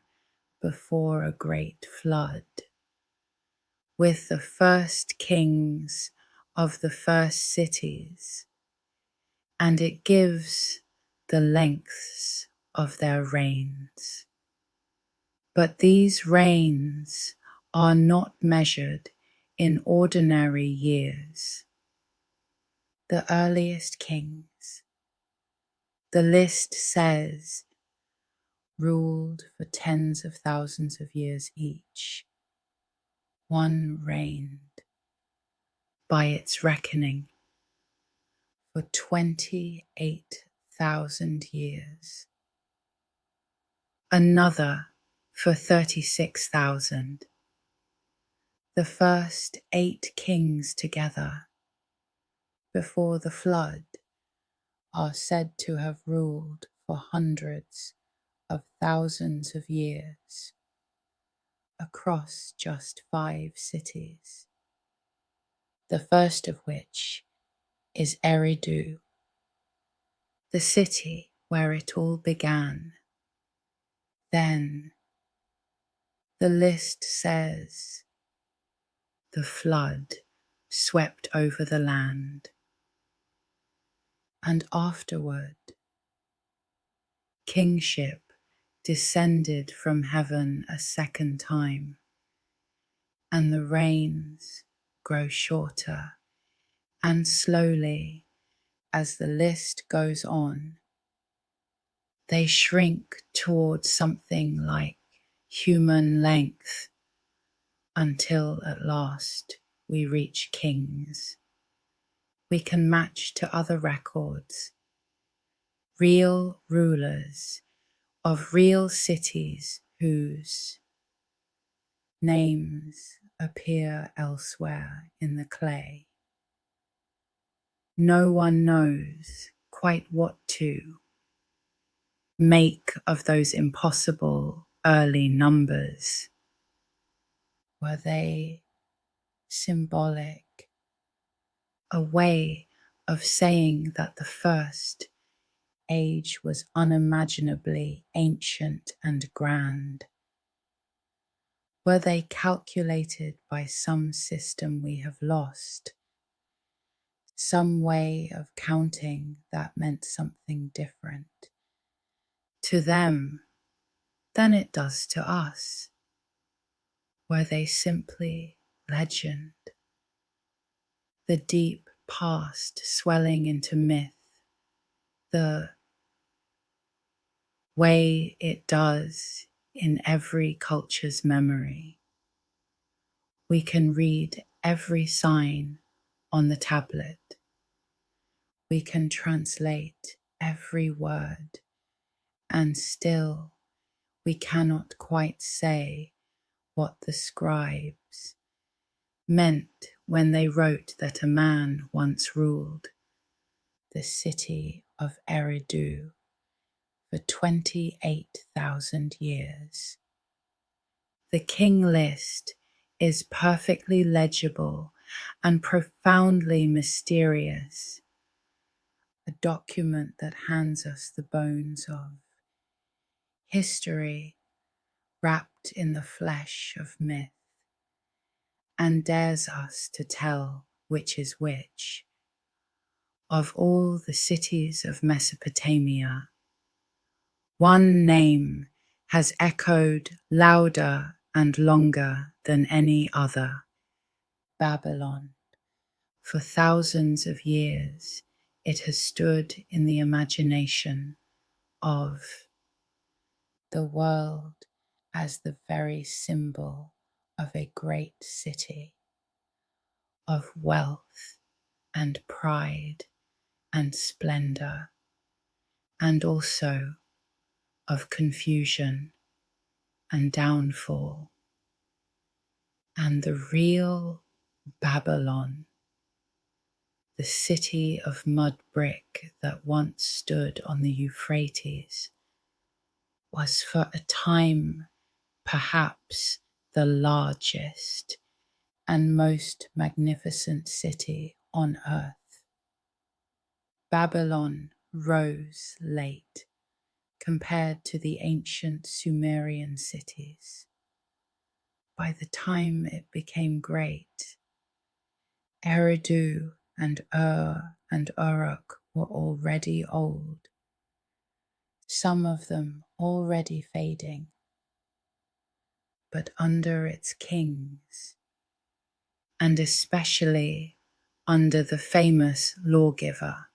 before a great flood, with the first kings of the first cities, and it gives the lengths of their reigns. But these reigns are not measured in ordinary years. The earliest kings, the list says, ruled for tens of thousands of years each. One reigned, by its reckoning, for 28,000 years. Another for 36,000. The first 8 kings together before the flood are said to have ruled for hundreds of thousands of years across just 5 cities, the first of which is Eridu, the city where it all began. Then the list says the flood swept over the land, and afterward kingship descended from heaven a second time, and the reigns grow shorter, and slowly, as the list goes on, they shrink towards something like human length until at last we reach kings. We can match to other records, real rulers of real cities whose names appear elsewhere in the clay. No one knows quite what to make of those impossible early numbers. Were they symbolic? A way of saying that the first age was unimaginably ancient and grand? Were they calculated by some system we have lost? Some way of counting that meant something different to them than it does to us? Were they simply legend, the deep past swelling into myth, the way it does in every culture's memory? We can read every sign on the tablet. We can translate every word, and still we cannot quite say what the scribes meant when they wrote that a man once ruled the city of Eridu for 28,000 years. The King List is perfectly legible and profoundly mysterious, a document that hands us the bones of history wrapped in the flesh of myth, and dares us to tell which is which. Of all the cities of Mesopotamia, one name has echoed louder and longer than any other: Babylon. For thousands of years, it has stood in the imagination of the world as the very symbol of a great city, of wealth and pride and splendor, and also of confusion and downfall. And the real Babylon, the city of mud brick that once stood on the Euphrates, was for a time perhaps the largest and most magnificent city on earth. Babylon rose late compared to the ancient Sumerian cities. By the time it became great, Eridu and and Uruk were already old. some of them already fading, but under its kings, and especially under the famous lawgiver,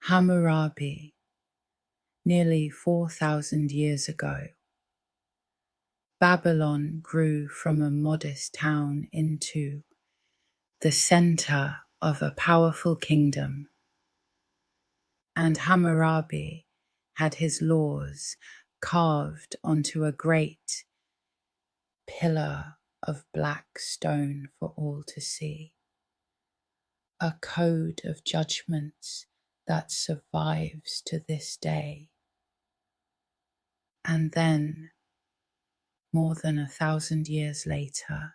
Hammurabi, nearly 4,000 years ago, Babylon grew from a modest town into the center of a powerful kingdom, and Hammurabi had his laws carved onto a great pillar of black stone for all to see, a code of judgments that survives to this day. And then, more than 1,000 years later,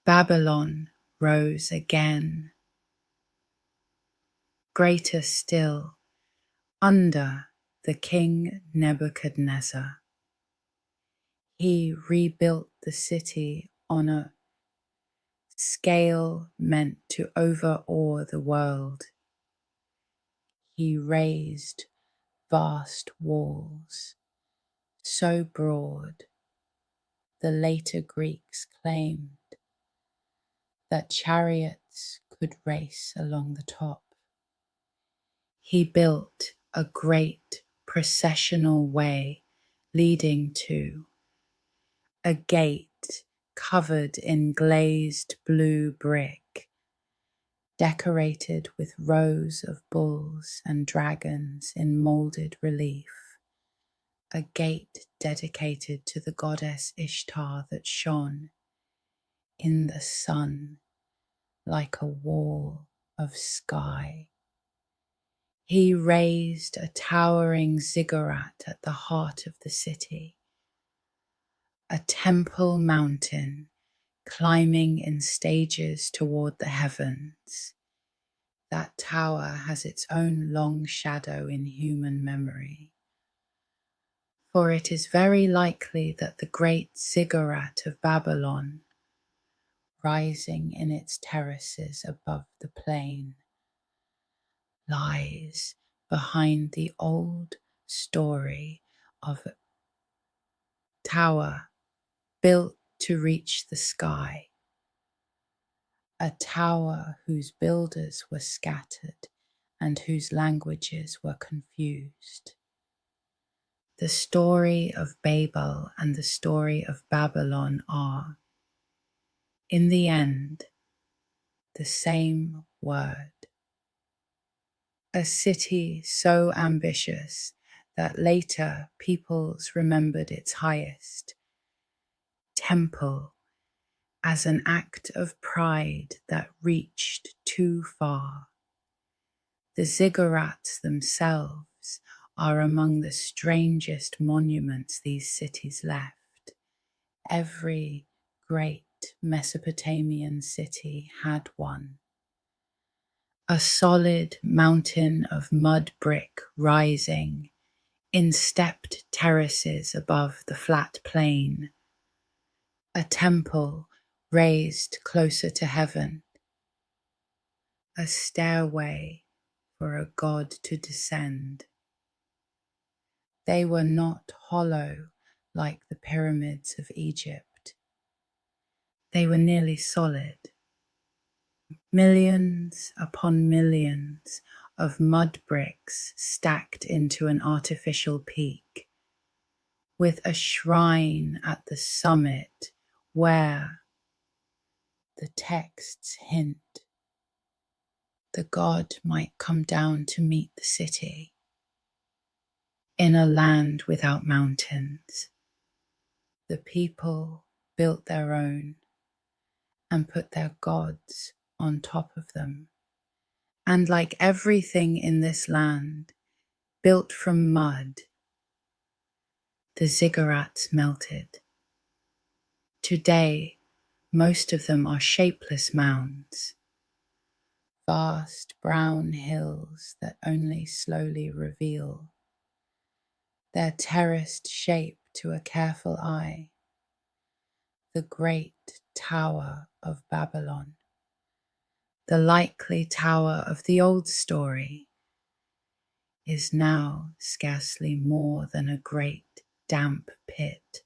Babylon rose again, greater still, under the king Nebuchadnezzar. He rebuilt the city on a scale meant to overawe the world. He raised vast walls, so broad the later Greeks claimed that chariots could race along the top. He built a great processional way leading to a gate covered in glazed blue brick, decorated with rows of bulls and dragons in molded relief, a gate dedicated to the goddess Ishtar that shone in the sun like a wall of sky. He raised a towering ziggurat at the heart of the city, a temple mountain climbing in stages toward the heavens. That tower has its own long shadow in human memory, for it is very likely that the great ziggurat of Babylon, rising in its terraces above the plain, lies behind the old story of a tower built to reach the sky, a tower whose builders were scattered and whose languages were confused. The story of Babel and the story of Babylon are, in the end, the same word. A city so ambitious that later peoples remembered its highest temple as an act of pride that reached too far. The ziggurats themselves are among the strangest monuments these cities left. Every great Mesopotamian city had one. A solid mountain of mud brick rising in stepped terraces above the flat plain. A temple raised closer to heaven. A stairway for a god to descend. They were not hollow like the pyramids of Egypt. They were nearly solid. Millions upon millions of mud bricks stacked into an artificial peak, with a shrine at the summit where, the texts hint, the god might come down to meet the city. In a land without mountains, the people built their own and put their gods on top of them. And like everything in this land, built from mud, the ziggurats melted. Today, most of them are shapeless mounds, vast brown hills that only slowly reveal their terraced shape to a careful eye. The great Tower of Babylon, the likely tower of the old story, is now scarcely more than a great damp pit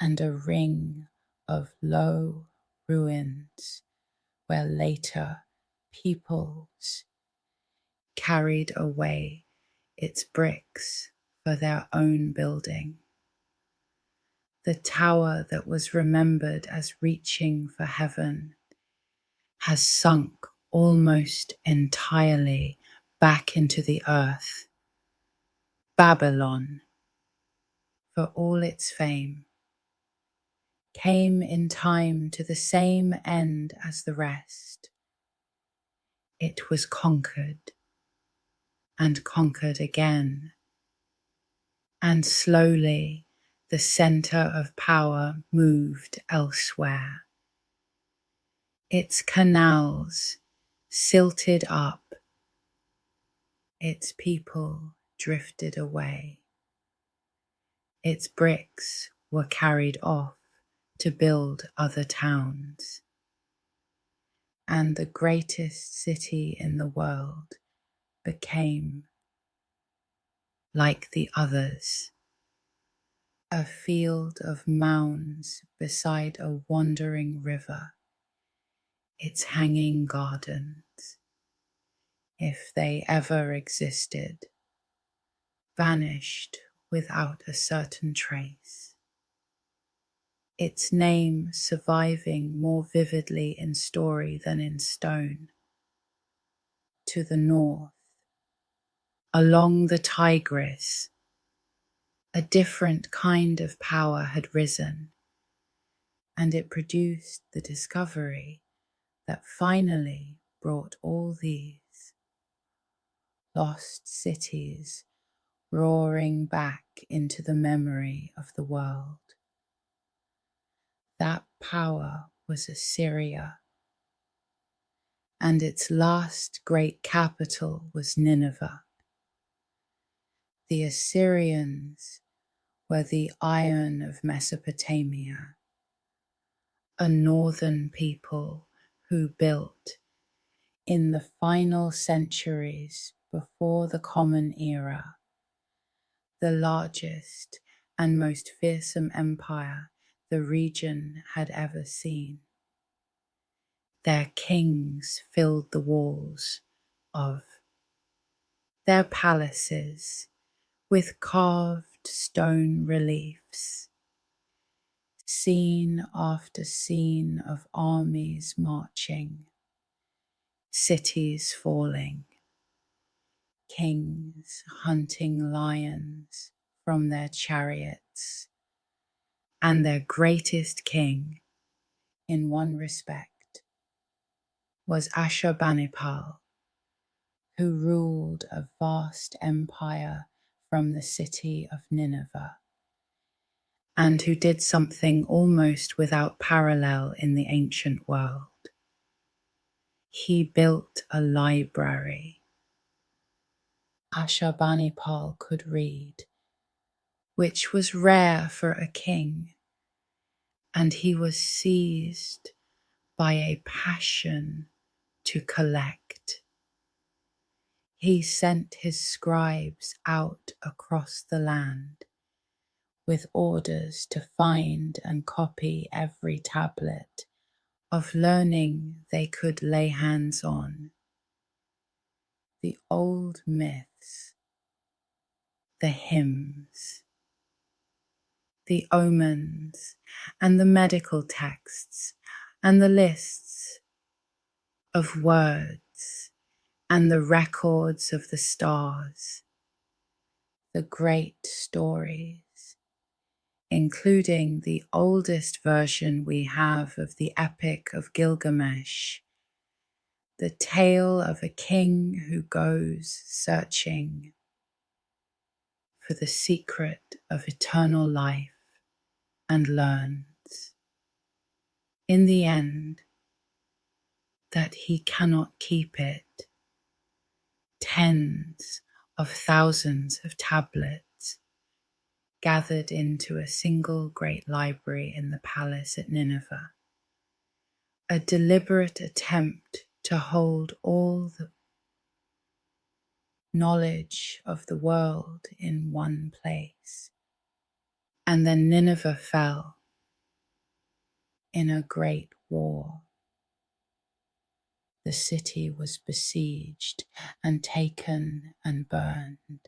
and a ring of low ruins where later peoples carried away its bricks for their own building. The tower that was remembered as reaching for heaven has sunk almost entirely back into the earth. Babylon, for all its fame, came in time to the same end as the rest. It was conquered and conquered again, and slowly the center of power moved elsewhere. Its canals silted up, its people drifted away, its bricks were carried off to build other towns, and the greatest city in the world became, like the others, a field of mounds beside a wandering river. Its hanging gardens, if they ever existed, vanished without a certain trace. Its name surviving more vividly in story than in stone. To the north, along the Tigris, a different kind of power had risen, and it produced the discovery that finally brought all these lost cities roaring back into the memory of the world. That power was Assyria, and its last great capital was Nineveh. The Assyrians were the iron of Mesopotamia, a northern people who built, in the final centuries before the Common Era, the largest and most fearsome empire the region had ever seen. Their kings filled the walls of their palaces with carved stone reliefs, scene after scene of armies marching, cities falling, kings hunting lions from their chariots, and their greatest king, in one respect, was Ashurbanipal, who ruled a vast empire from the city of Nineveh, and who did something almost without parallel in the ancient world. He built a library. Ashurbanipal could read, which was rare for a king, and he was seized by a passion to collect. He sent his scribes out across the land with orders to find and copy every tablet of learning they could lay hands on. The old myths, the hymns, the omens, and the medical texts, and the lists of words, and the records of the stars, the great stories, including the oldest version we have of the Epic of Gilgamesh, the tale of a king who goes searching for the secret of eternal life and learns, in the end, that he cannot keep it. Tens of thousands of tablets gathered into a single great library in the palace at Nineveh, a deliberate attempt to hold all knowledge of the world in one place. And then Nineveh fell in a great war. The city was besieged and taken and burned.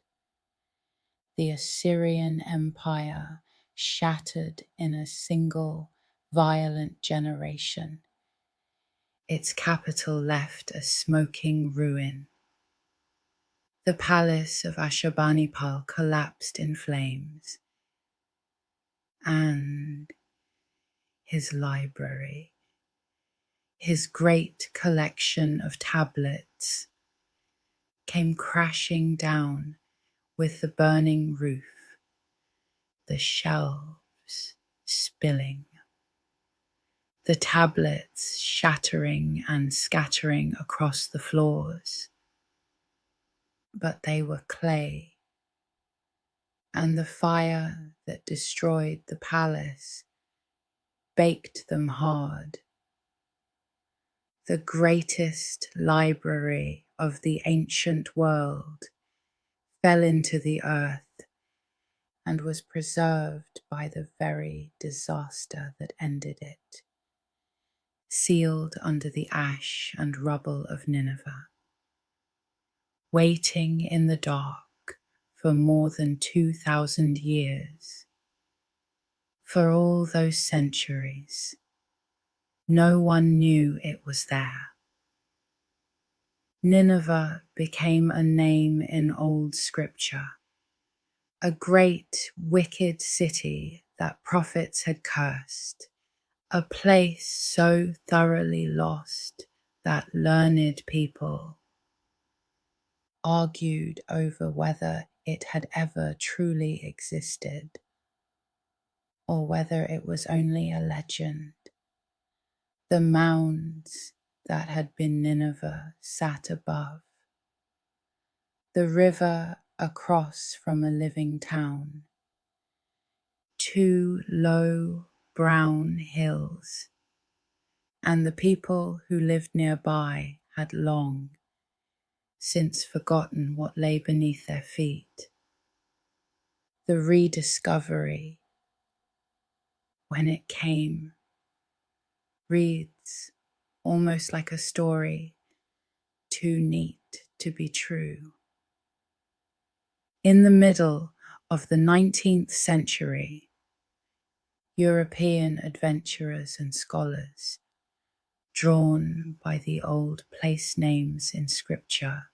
The Assyrian Empire shattered in a single violent generation. Its capital left a smoking ruin. The palace of Ashurbanipal collapsed in flames, and his library, his great collection of tablets, came crashing down with the burning roof, the shelves spilling, the tablets shattering and scattering across the floors. But they were clay, and the fire that destroyed the palace baked them hard. The greatest library of the ancient world fell into the earth and was preserved by the very disaster that ended it, sealed under the ash and rubble of Nineveh, waiting in the dark for more than 2,000 years. For all those centuries, no one knew it was there. Nineveh became a name in old scripture, a great wicked city that prophets had cursed, a place so thoroughly lost that learned people argued over whether it had ever truly existed or whether it was only a legend. The mounds that had been Nineveh sat above. The river across from a living town. 2 low brown hills, and the people who lived nearby had long since forgotten what lay beneath their feet. The rediscovery, when it came, reads almost like a story too neat to be true. In the middle of the 19th century, European adventurers and scholars, drawn by the old place names in scripture,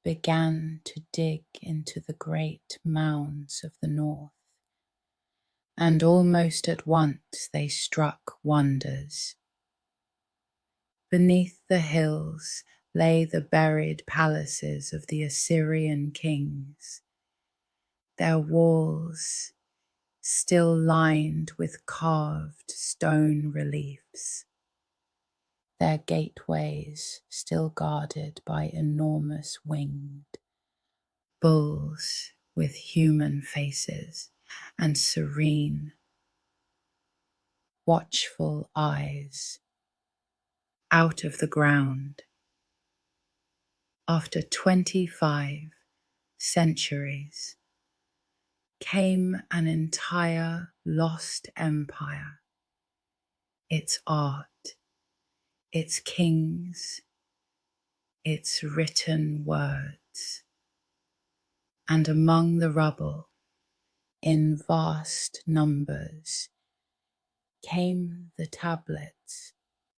began to dig into the great mounds of the north, and almost at once they struck wonders. Beneath the hills lay the buried palaces of the Assyrian kings, their walls still lined with carved stone reliefs, their gateways still guarded by enormous winged bulls with human faces and serene, watchful eyes. Out of the ground, after 25 centuries, came an entire lost empire, its art, its kings, its written words, and among the rubble, in vast numbers, came the tablets.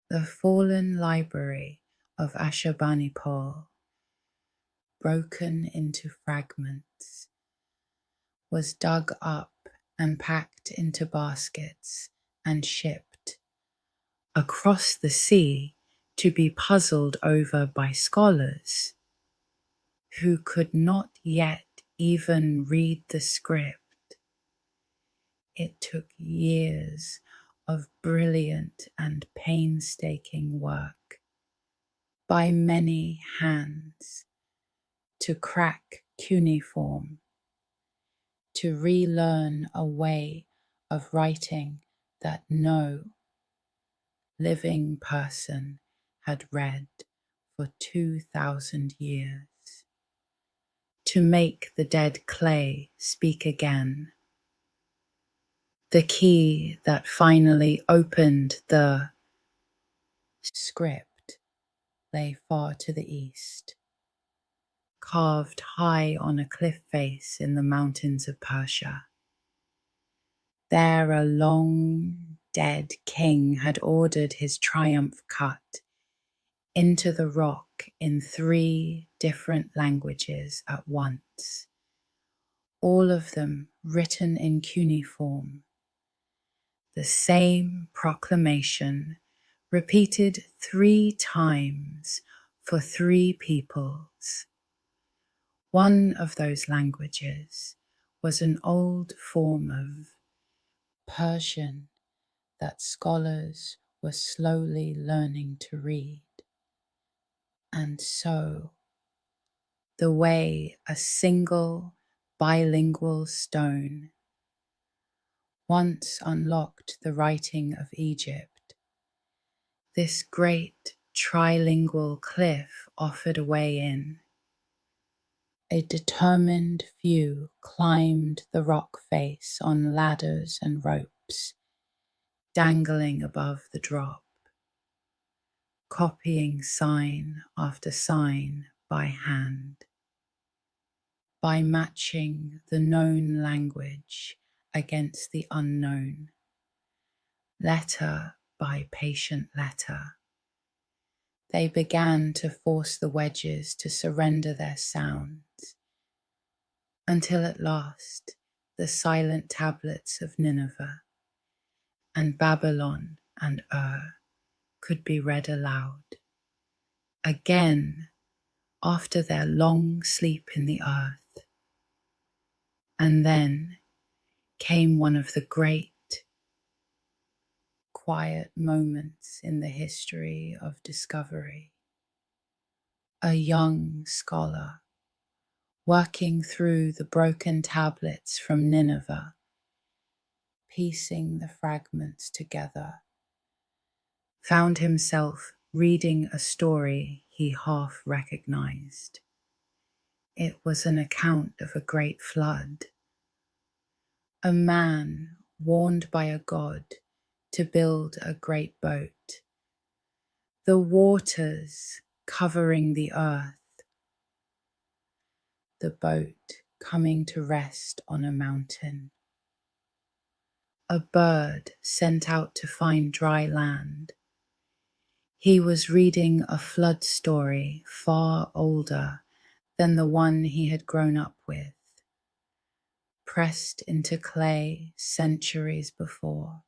The fallen library of Ashurbanipal, broken into fragments, was dug up and packed into baskets and shipped across the sea to be puzzled over by scholars who could not yet even read the script. It took years of brilliant and painstaking work by many hands to crack cuneiform, to relearn a way of writing that no living person had read for 2,000 years. to make the dead clay speak again. The key that finally opened the script lay far to the east, carved high on a cliff face in the mountains of Persia. There a long dead king had ordered his triumph cut into the rock in 3 different languages at once, all of them written in cuneiform. The same proclamation repeated 3 times for 3 peoples. One of those languages was an old form of Persian that scholars were slowly learning to read. And so, the way a single bilingual stone once unlocked the writing of Egypt, this great trilingual cliff offered a way in. A determined few climbed the rock face on ladders and ropes, dangling above the drop, copying sign after sign by hand, by matching the known language against the unknown, letter by patient letter. They began to force the wedges to surrender their sounds, until at last the silent tablets of Nineveh and Babylon and could be read aloud. Again, after their long sleep in the earth. And then came one of the great, quiet moments in the history of discovery. A young scholar, working through the broken tablets from Nineveh, piecing the fragments together, found himself reading a story he half recognized. It was an account of a great flood. A man warned by a god to build a great boat, the waters covering the earth, the boat coming to rest on a mountain. A bird sent out to find dry land. He was reading a flood story far older than the one he had grown up with, pressed into clay centuries before.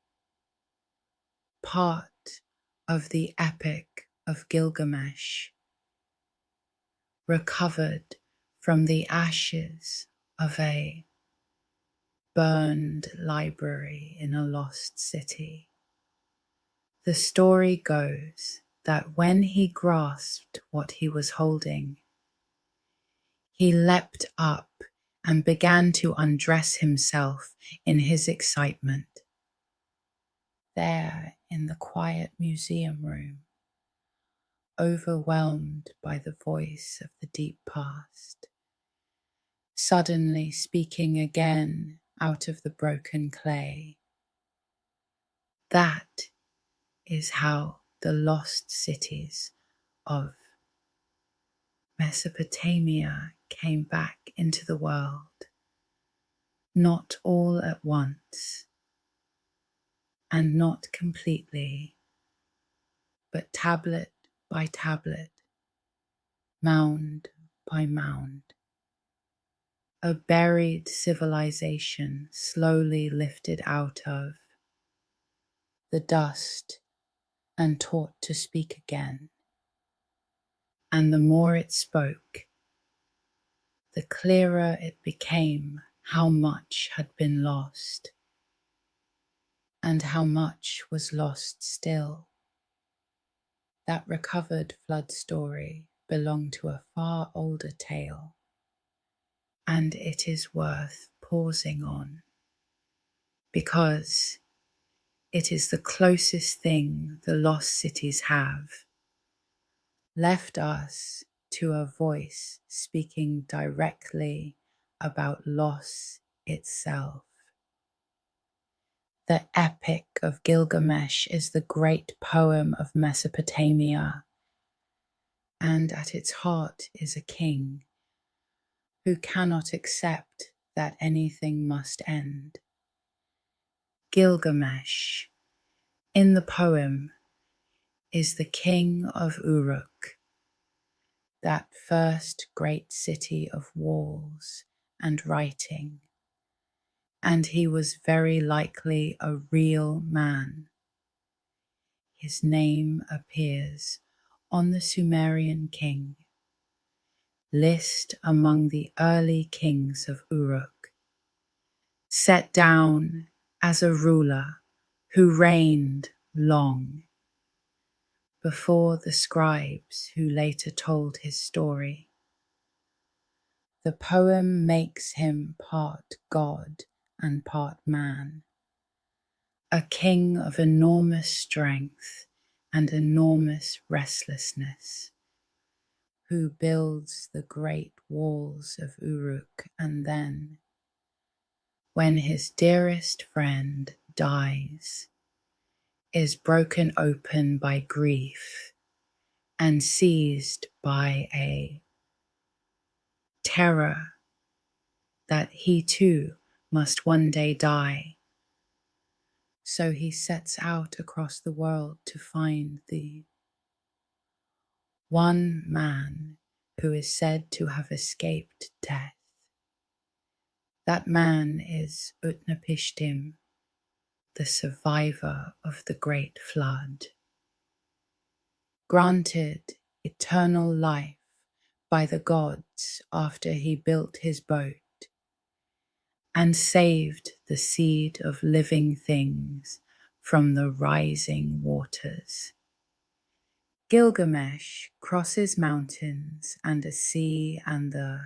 Part of the Epic of Gilgamesh, recovered from the ashes of a burned library in a lost city. The story goes that when he grasped what he was holding, he leapt up and began to undress himself in his excitement. There in the quiet museum room, overwhelmed by the voice of the deep past, suddenly speaking again out of the broken clay. That is how the lost cities of Mesopotamia came back into the world, not all at once, and not completely, but tablet by tablet, mound by mound. A buried civilization slowly lifted out of the dust and taught to speak again. And the more it spoke, the clearer it became how much had been lost, and how much was lost still. That recovered flood story belonged to a far older tale, and it is worth pausing on, because it is the closest thing the lost cities have left us to a voice speaking directly about loss itself. The Epic of Gilgamesh is the great poem of Mesopotamia, and at its heart is a king who cannot accept that anything must end. Gilgamesh, in the poem, is the king of Uruk, that first great city of walls and writing, and he was very likely a real man. His name appears on the Sumerian King List among the early kings of Uruk, set down as a ruler who reigned long before the scribes who later told his story. The poem makes him part god and part man, a king of enormous strength and enormous restlessness, who builds the great walls of Uruk, and then, when his dearest friend dies, is broken open by grief and seized by a terror that he too must one day die. So he sets out across the world to find the one man who is said to have escaped death. That man is Utnapishtim, the survivor of the great flood, granted eternal life by the gods after he built his boat and saved the seed of living things from the rising waters. Gilgamesh crosses mountains and a sea and the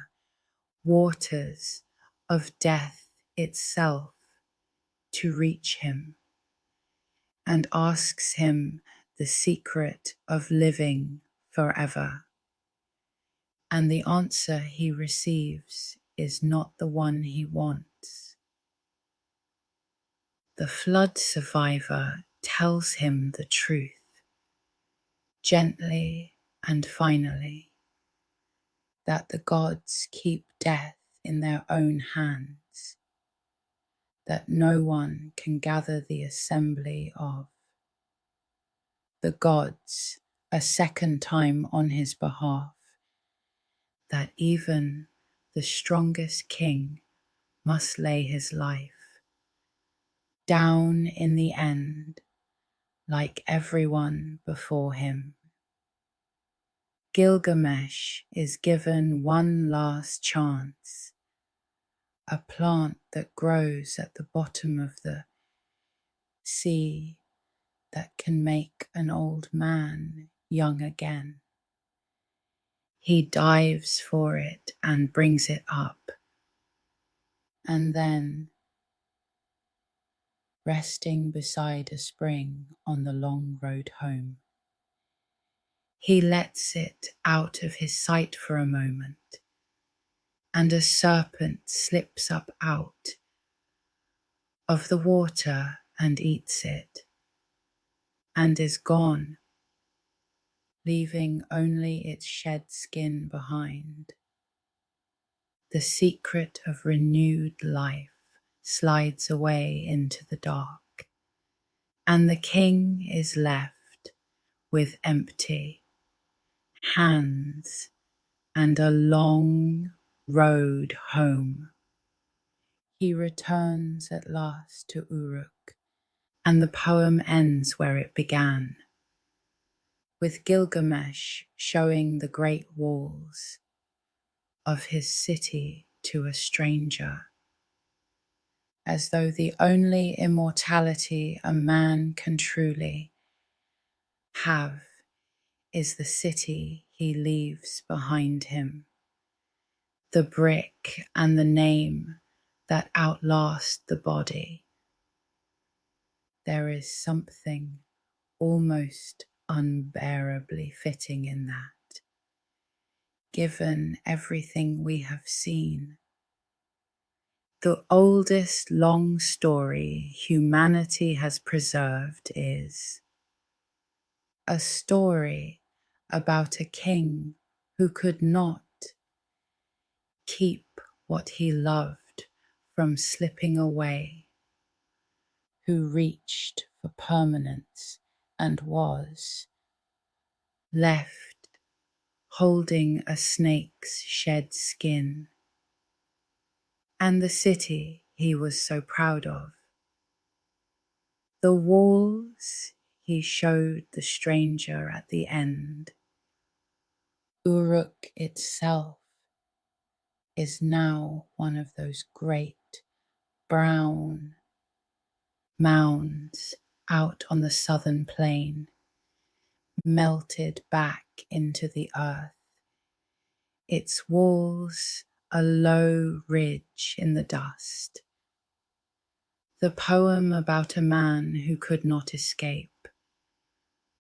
waters of death itself to reach him, and asks him the secret of living forever. And the answer he receives is not the one he wants. The flood survivor tells him the truth, gently and finally, that the gods keep death in their own hands, that no one can gather the assembly of the gods a second time on his behalf, that even the strongest king must lay his life down in the end, like everyone before him. Gilgamesh is given one last chance, a plant that grows at the bottom of the sea that can make an old man young again. He dives for it and brings it up, and then, resting beside a spring on the long road home, he lets it out of his sight for a moment, and a serpent slips up out of the water and eats it, and is gone, leaving only its shed skin behind. The secret of renewed life slides away into the dark, and the king is left with empty hands and a long road home. He returns at last to Uruk, and the poem ends where it began, with Gilgamesh showing the great walls of his city to a stranger, as though the only immortality a man can truly have is the city he leaves behind him, the brick and the name that outlast the body. There is something almost unbearably fitting in that. given everything we have seen. The oldest long story humanity has preserved is a story about a king who could not keep what he loved from slipping away, who reached for permanence and was left holding a snake's shed skin, and the city he was so proud of. The walls he showed the stranger at the end. Uruk itself is now one of those great brown mounds out on the southern plain, melted back into the earth, its walls a low ridge in the dust. The poem about a man who could not escape.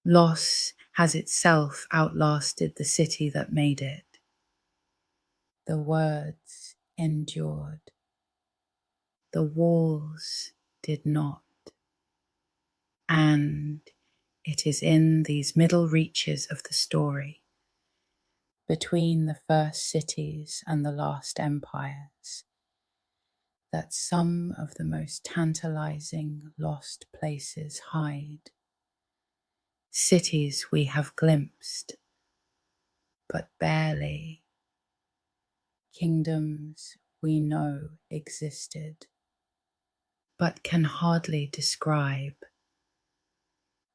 Loss has itself outlasted the city that made it. The words endured. The walls did not. And it is in these middle reaches of the story, between the first cities and the last empires, that some of the most tantalizing lost places hide. Cities we have glimpsed, but barely. Kingdoms we know existed, but can hardly describe.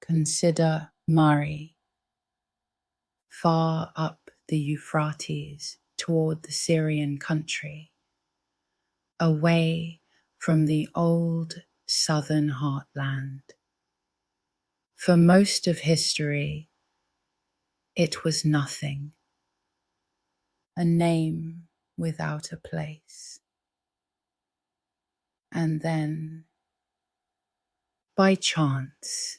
Consider Mari, far up the Euphrates toward the Syrian country, away from the old southern heartland. For most of history, it was nothing, a name without a place. And then, by chance,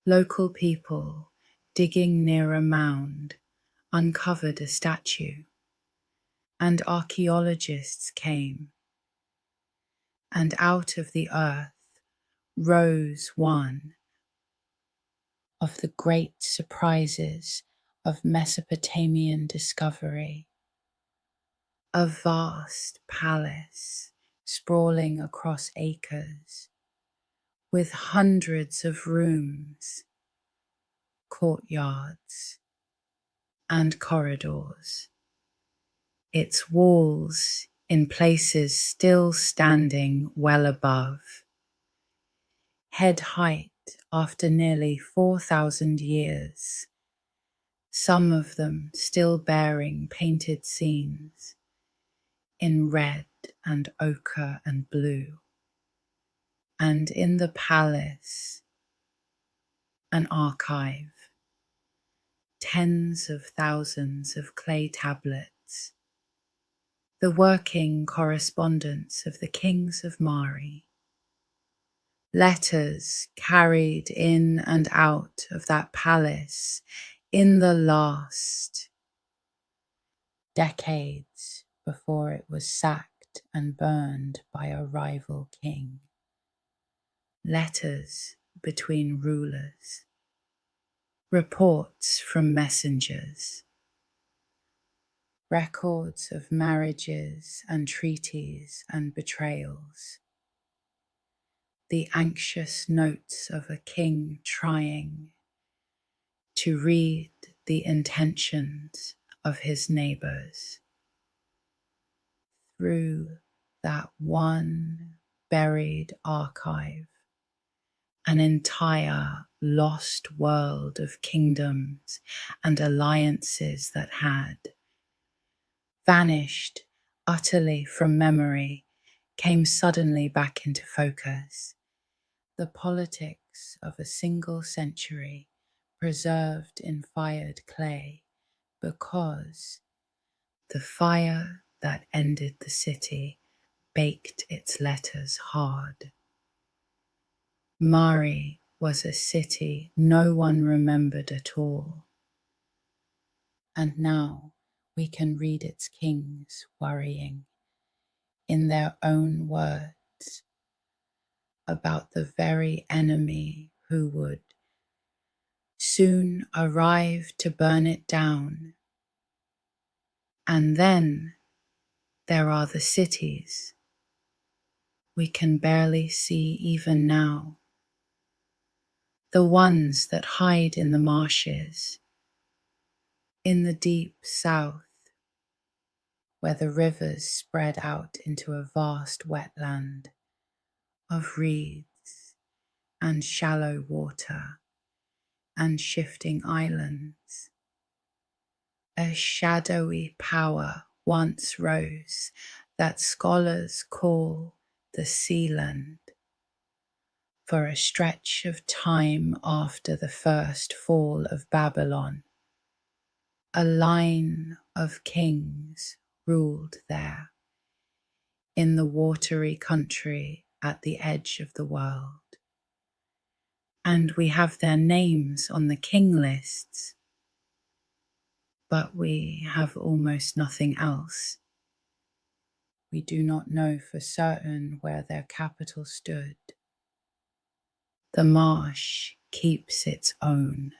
local people digging near a mound uncovered a statue, and archaeologists came, and out of the earth rose one of the great surprises of Mesopotamian discovery, a vast palace sprawling across acres, with hundreds of rooms, courtyards, and corridors, its walls in places still standing well above, head height after nearly 4,000 years, some of them still bearing painted scenes in red and ochre and blue. And in the palace, an archive, tens of thousands of clay tablets, the working correspondence of the kings of Mari, letters carried in and out of that palace in the last decades before it was sacked and burned by a rival king. Letters between rulers, reports from messengers, records of marriages and treaties and betrayals, the anxious notes of a king trying to read the intentions of his neighbors. Through that one buried archive, an entire lost world of kingdoms and alliances that had vanished utterly from memory came suddenly back into focus. The politics of a single century preserved in fired clay, because the fire that ended the city baked its letters hard. Mari was a city no one remembered at all, And now we can read its kings worrying in their own words about the very enemy who would soon arrive to burn it down. And then there are the cities we can barely see even now, the ones that hide in the marshes, in the deep south, where the rivers spread out into a vast wetland of reeds and shallow water and shifting islands. A shadowy power once rose that scholars call the Sealand, for a stretch of time after the first fall of Babylon. A line of kings ruled there, in the watery country at the edge of the world. And we have their names on the king lists, but we have almost nothing else. We do not know for certain where their capital stood. The marsh keeps its own.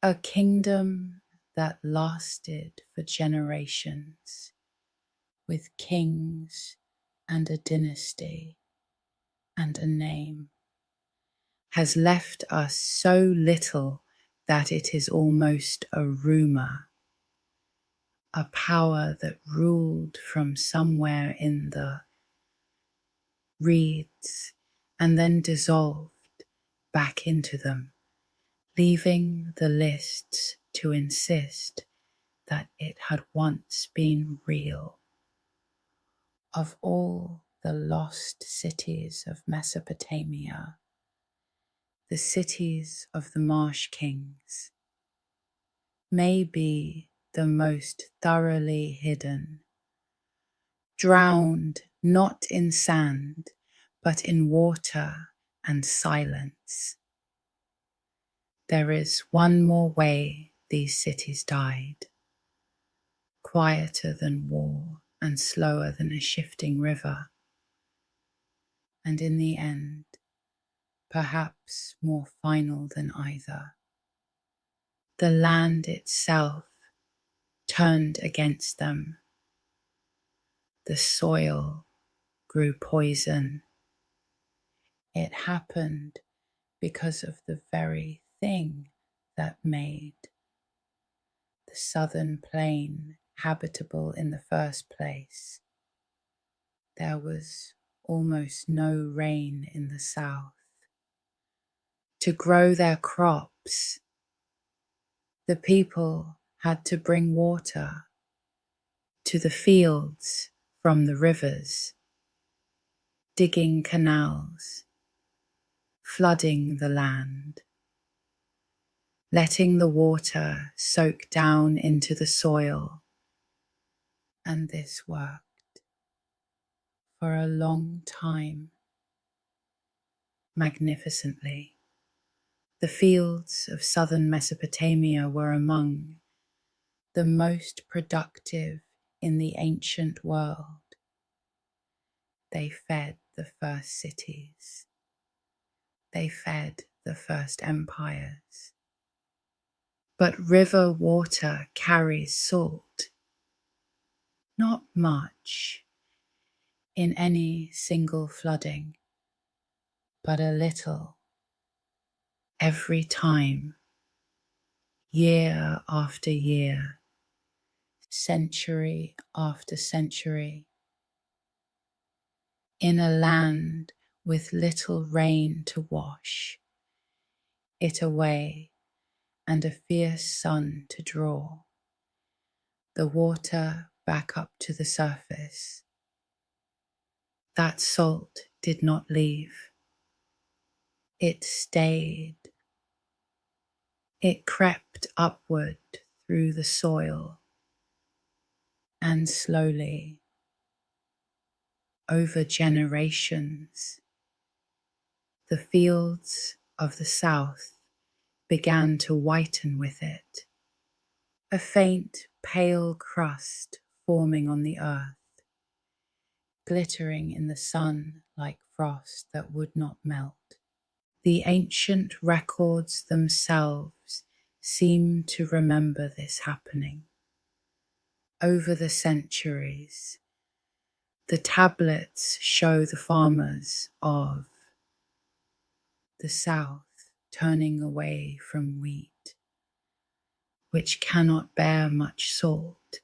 A kingdom that lasted for generations, with kings and a dynasty and a name, has left us so little that it is almost a rumor. A power that ruled from somewhere in the reeds and then dissolved back into them, leaving the lists to insist that it had once been real. Of all the lost cities of Mesopotamia, the cities of the marsh kings may be the most thoroughly hidden, drowned not in sand, but in water and silence. There is one more way these cities died, quieter than war and slower than a shifting river, and in the end, perhaps more final than either. The land itself turned against them. The soil grew poison. It happened because of the very thing that made the southern plain habitable in the first place. There was almost no rain in the south. To grow their crops, the people had to bring water to the fields from the rivers, digging canals, flooding the land, letting the water soak down into the soil. And this worked for a long time, magnificently. The fields of southern Mesopotamia were among the most productive in the ancient world. They fed the first cities. They fed the first empires. But river water carries salt, not much in any single flooding, but a little every time, year after year, century after century, in a land with little rain to wash it away and a fierce sun to draw the water back up to the surface. That salt did not leave. It stayed. It crept upward through the soil, and slowly, over generations, the fields of the south began to whiten with it, a faint, pale crust forming on the earth, glittering in the sun like frost that would not melt. The ancient records themselves seem to remember this happening. Over the centuries, the tablets show the farmers of the south turning away from wheat, which cannot bear much salt,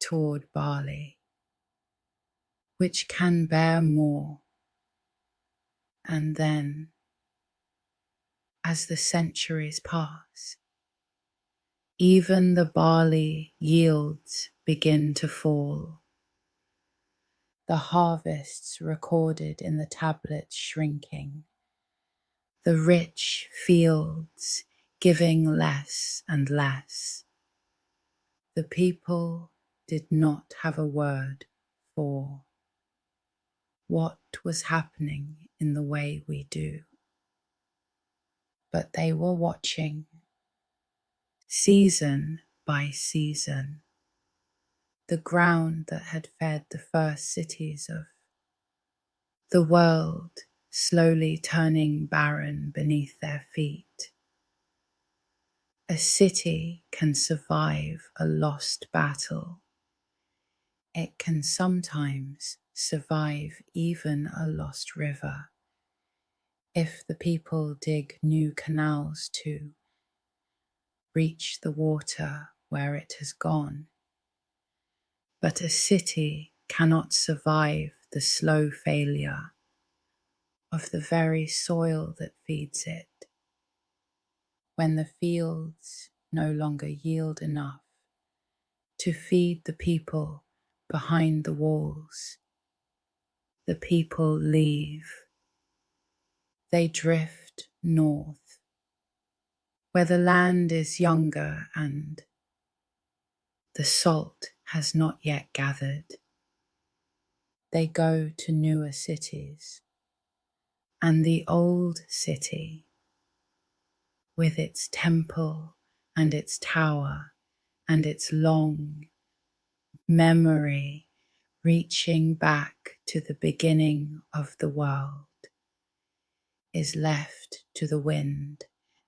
toward barley, which can bear more. And then, as the centuries pass, even the barley yields begin to fall. The harvests recorded in the tablets shrinking, the rich fields giving less and less. The people did not have a word for what was happening in the way we do, but they were watching, season by season, the ground that had fed the first cities of the world slowly turning barren beneath their feet. A city can survive a lost battle. It can sometimes survive even a lost river if the people dig new canals to reach the water where it has gone. But a city cannot survive the slow failure of the very soil that feeds it. When the fields no longer yield enough to feed the people behind the walls, the people leave. They drift north, where the land is younger and the salt has not yet gathered. They go to newer cities, and the old city, with its temple and its tower and its long memory reaching back to the beginning of the world, is left to the wind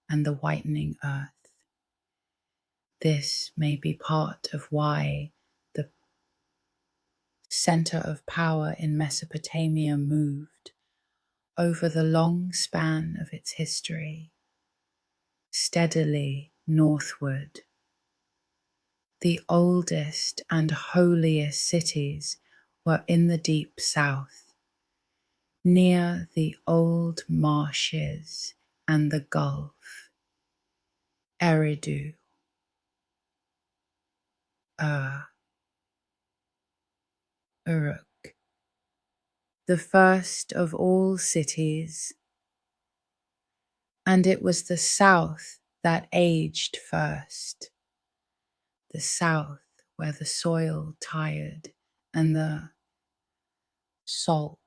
and the whitening earth. This may be part of why the center of power in Mesopotamia moved over the long span of its history, steadily northward. The oldest and holiest cities were in the deep south, near the old marshes and the gulf. Eridu, Uruk, the first of all cities, and it was the south that aged first, the south where the soil tired and the salt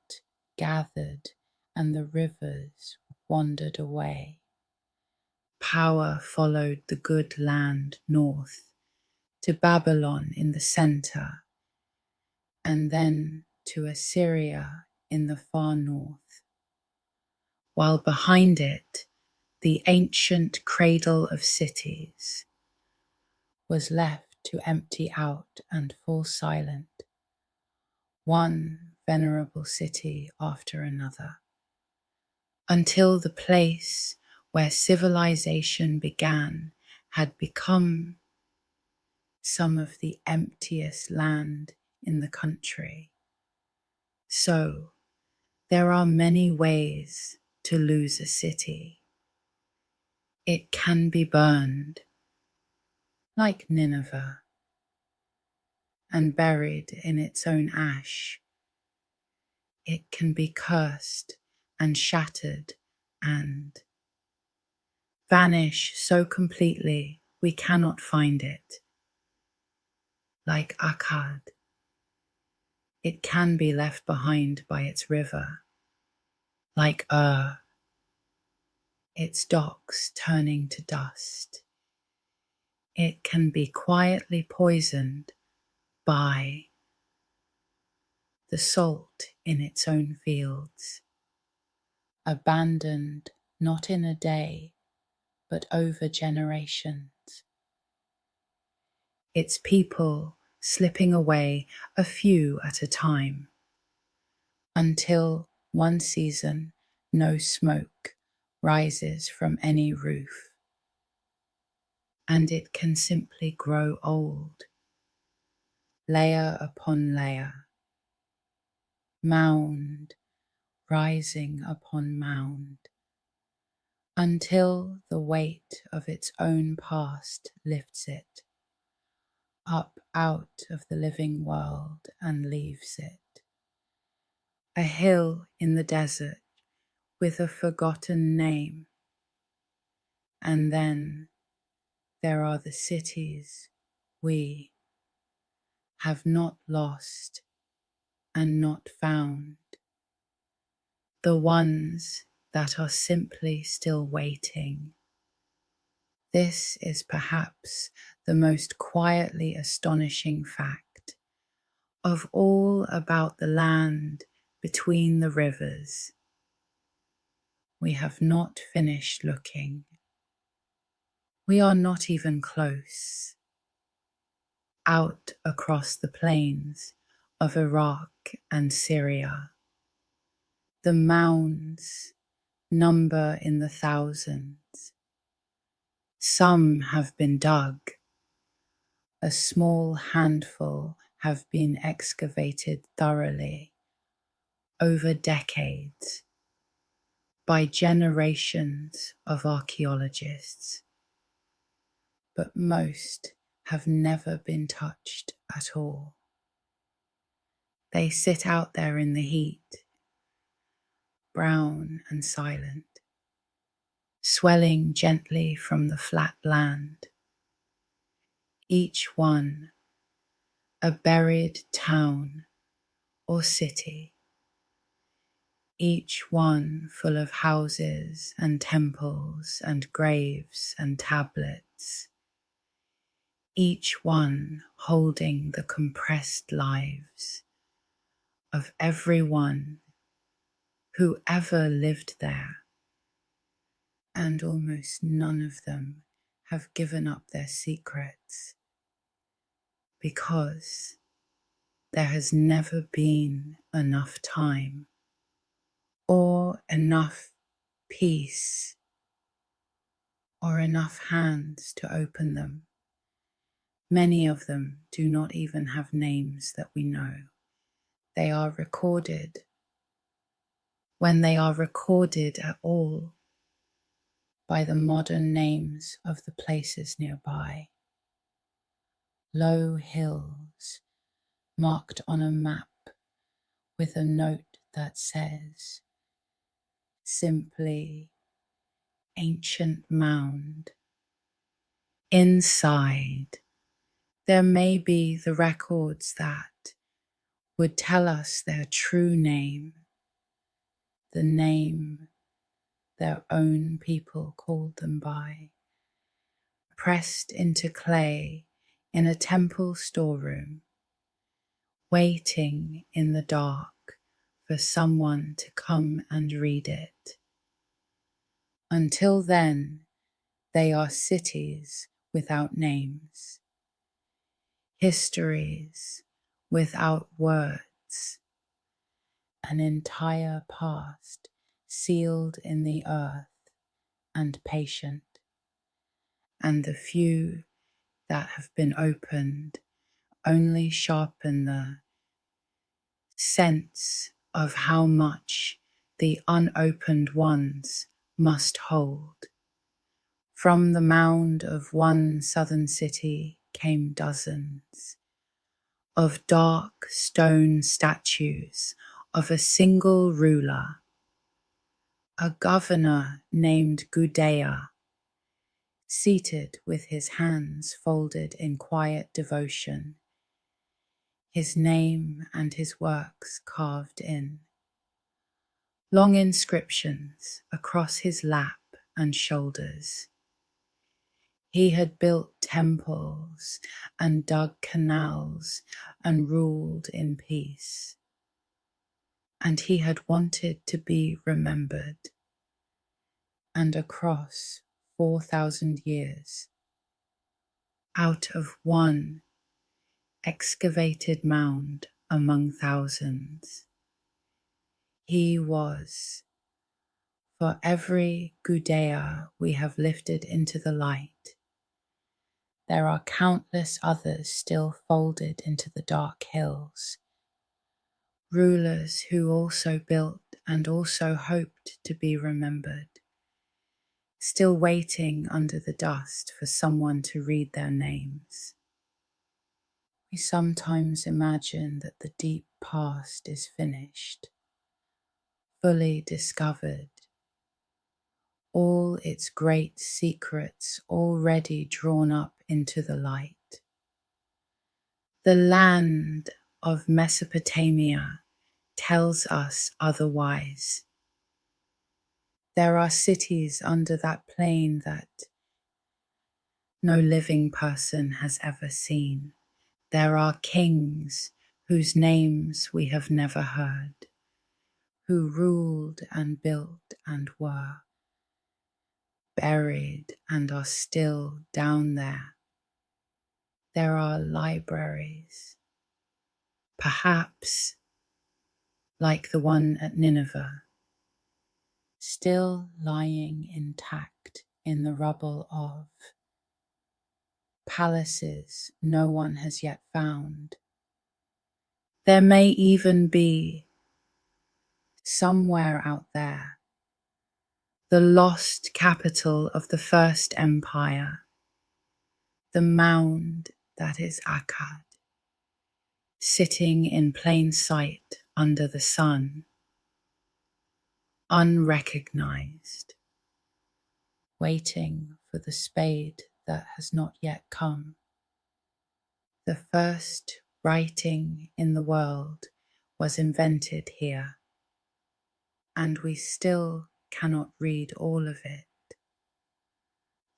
gathered and the rivers wandered away. Power followed the good land north to Babylon in the center, and then to Assyria in the far north, while behind it the ancient cradle of cities was left to empty out and fall silent, one venerable city after another, until the place where civilization began had become some of the emptiest land in the country. So, there are many ways to lose a city. It can be burned, like Nineveh, and buried in its own ash. It can be cursed and shattered and vanish so completely we cannot find it. Like Akkad, it can be left behind by its river. Like its docks turning to dust. it can be quietly poisoned by the salt in its own fields, abandoned not in a day, but over generations. Its people slipping away a few at a time, until one season no smoke rises from any roof, and it can simply grow old, layer upon layer, mound rising upon mound, until the weight of its own past lifts it up out of the living world and leaves it. A hill in the desert with a forgotten name. And then there are the cities we have not lost and not found, the ones that are simply still waiting. This is perhaps the most quietly astonishing fact of all about the land between the rivers. We have not finished looking. We are not even close. Out across the plains of Iraq and Syria, the mounds number in the thousands. Some have been dug. A small handful have been excavated thoroughly over decades by generations of archaeologists, but most have never been touched at all. They sit out there in the heat, brown and silent, swelling gently from the flat land, each one a buried town or city, each one full of houses and temples and graves and tablets, each one holding the compressed lives of everyone who ever lived there, and almost none of them have given up their secrets, because there has never been enough time or enough peace or enough hands to open them. Many of them do not even have names that we know. They are recorded, when they are recorded at all, by the modern names of the places nearby. Low hills marked on a map with a note that says simply ancient mound. Inside, there may be the records that would tell us their true name, the name their own people called them by, pressed into clay in a temple storeroom, waiting in the dark for someone to come and read it. Until then, they are cities without names, histories without words, an entire past sealed in the earth and patient, and the few that have been opened only sharpen the sense of how much the unopened ones must hold. From the mound of one southern city came dozens of dark stone statues of a single ruler, a governor named Gudea, seated with his hands folded in quiet devotion, his name and his works carved in. Long inscriptions across his lap and shoulders. He had built temples and dug canals and ruled in peace. And he had wanted to be remembered. And across 4,000 years, out of one excavated mound among thousands, he was, for every Gudea we have lifted into the light, there are countless others still folded into the dark hills, rulers who also built and also hoped to be remembered, still waiting under the dust for someone to read their names. We sometimes imagine that the deep past is finished, fully discovered, all its great secrets already drawn up into the light. The land of Mesopotamia tells us otherwise. There are cities under that plain that no living person has ever seen. There are kings whose names we have never heard, who ruled and built and were buried and are still down there. There are libraries, perhaps like the one at Nineveh, still lying intact in the rubble of palaces no one has yet found. There may even be, somewhere out there, the lost capital of the first empire, the mound that is Akkad, sitting in plain sight under the sun, unrecognized, waiting for the spade that has not yet come. The first writing in the world was invented here, and we still cannot read all of it.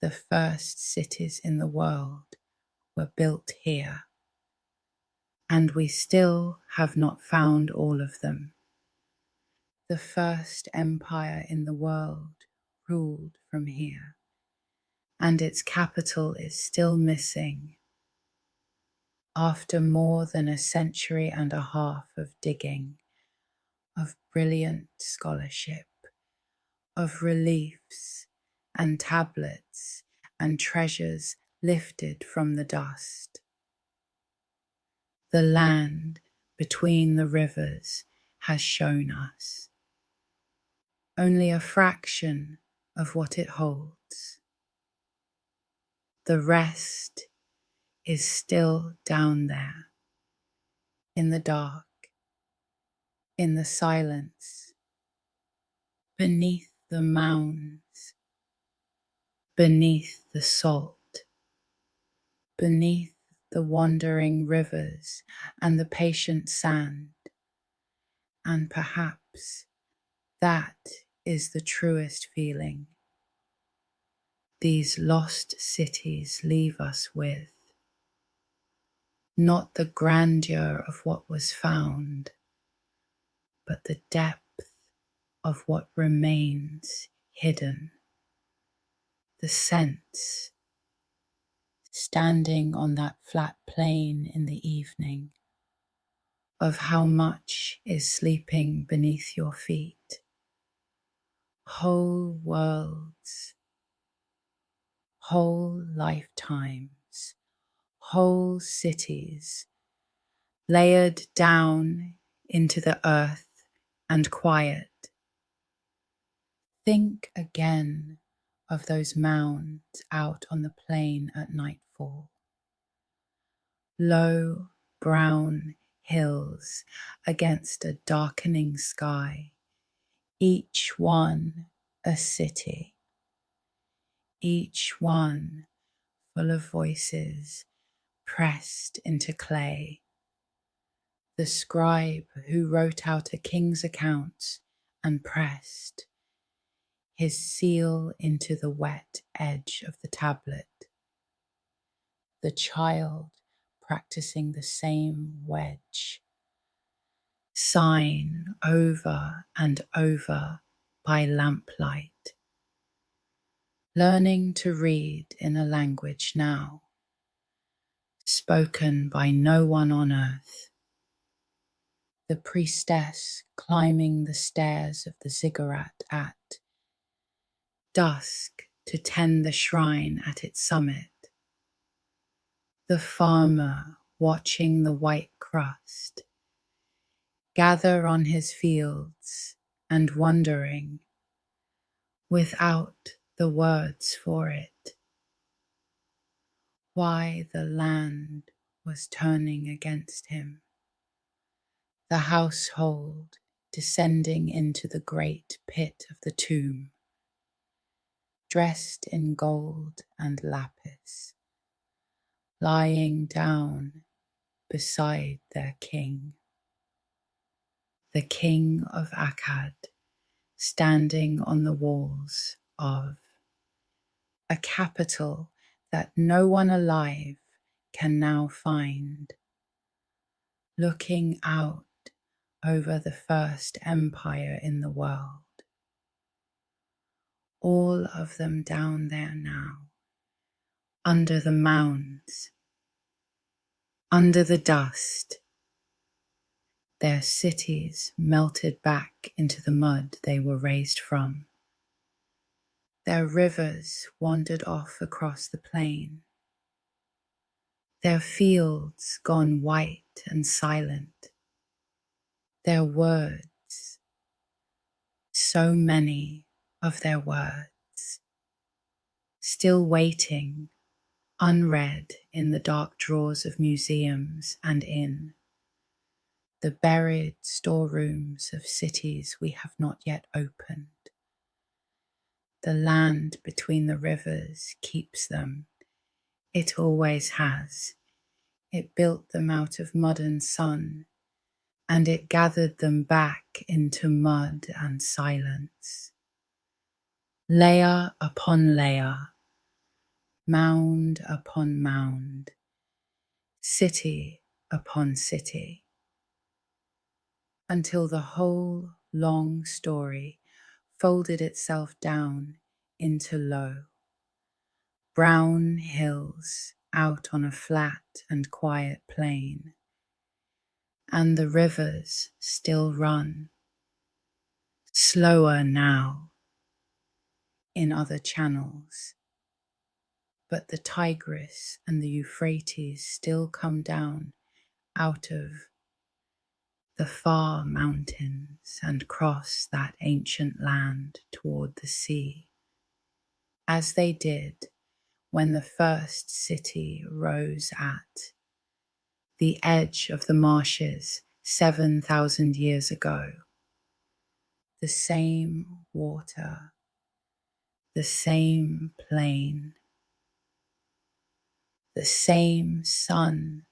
The first cities in the world were built here, and we still have not found all of them. The first empire in the world ruled from here, and its capital is still missing after more than a century and a half of digging, of brilliant scholarship, of reliefs and tablets and treasures lifted from the dust. The land between the rivers has shown us only a fraction of what it holds. The rest is still down there, in the dark, in the silence, beneath the mounds, beneath the salt, beneath the wandering rivers and the patient sand. And perhaps that is the truest feeling these lost cities leave us with. Not the grandeur of what was found, but the depth of what remains hidden. The sense, standing on that flat plain in the evening, of how much is sleeping beneath your feet. Whole worlds, whole lifetimes, whole cities, layered down into the earth and quiet. Think again of those mounds out on the plain at nightfall. Low, brown hills against a darkening sky, each one a city, each one full of voices pressed into clay. The scribe who wrote out a king's account and pressed his seal into the wet edge of the tablet. the child practicing the same wedge, sign over and over by lamplight, learning to read in a language now spoken by no one on earth. The priestess climbing the stairs of the ziggurat at dusk to tend the shrine at its summit. The farmer watching the white crust gather on his fields and wondering, without the words for it, why the land was turning against him. The household descending into the great pit of the tomb, dressed in gold and lapis, lying down beside their king. The king of Akkad, standing on the walls of a capital that no one alive can now find, looking out over the first empire in the world. All of them down there now, under the mounds, under the dust, their cities melted back into the mud they were raised from. Their rivers wandered off across the plain, their fields gone white and silent, their words, so many of their words, still waiting, unread in the dark drawers of museums and in the buried storerooms of cities we have not yet opened. The land between the rivers keeps them. It always has. It built them out of mud and sun, and it gathered them back into mud and silence. Layer upon layer, mound upon mound, city upon city, until the whole long story folded itself down into low, brown hills out on a flat and quiet plain, and the rivers still run, slower now in other channels, but the Tigris and the Euphrates still come down out of the far mountains and cross that ancient land toward the sea, as they did when the first city rose at the edge of the marshes 7,000 years ago. The same water, the same plain, the same sun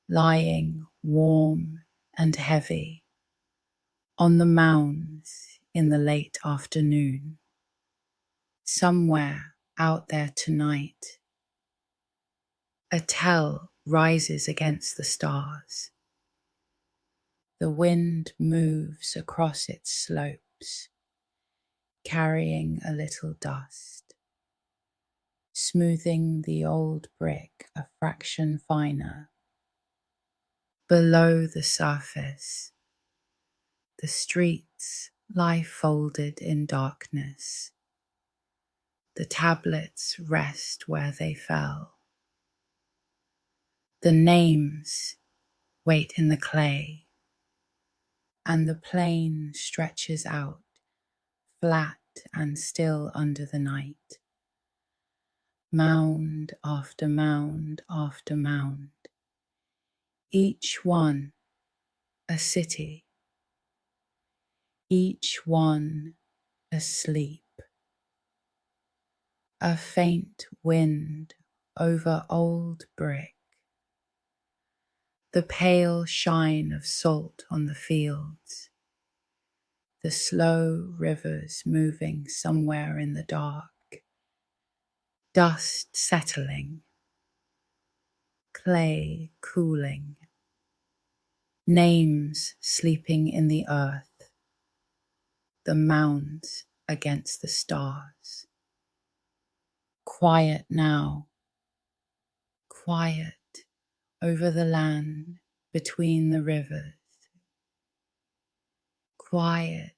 lying warm and heavy on the mounds in the late afternoon. Somewhere out there tonight, a tell rises against the stars. The wind moves across its slopes, carrying a little dust, smoothing the old brick a fraction finer. Below the surface, the streets lie folded in darkness. The tablets rest where they fell. The names wait in the clay, and the plain stretches out, flat and still under the night. Mound after mound after mound, each one a city, each one asleep. A faint wind over old brick, the pale shine of salt on the fields, the slow rivers moving somewhere in the dark, dust settling, clay cooling, names sleeping in the earth, the mounds against the stars. Quiet now, quiet over the land between the rivers. Quiet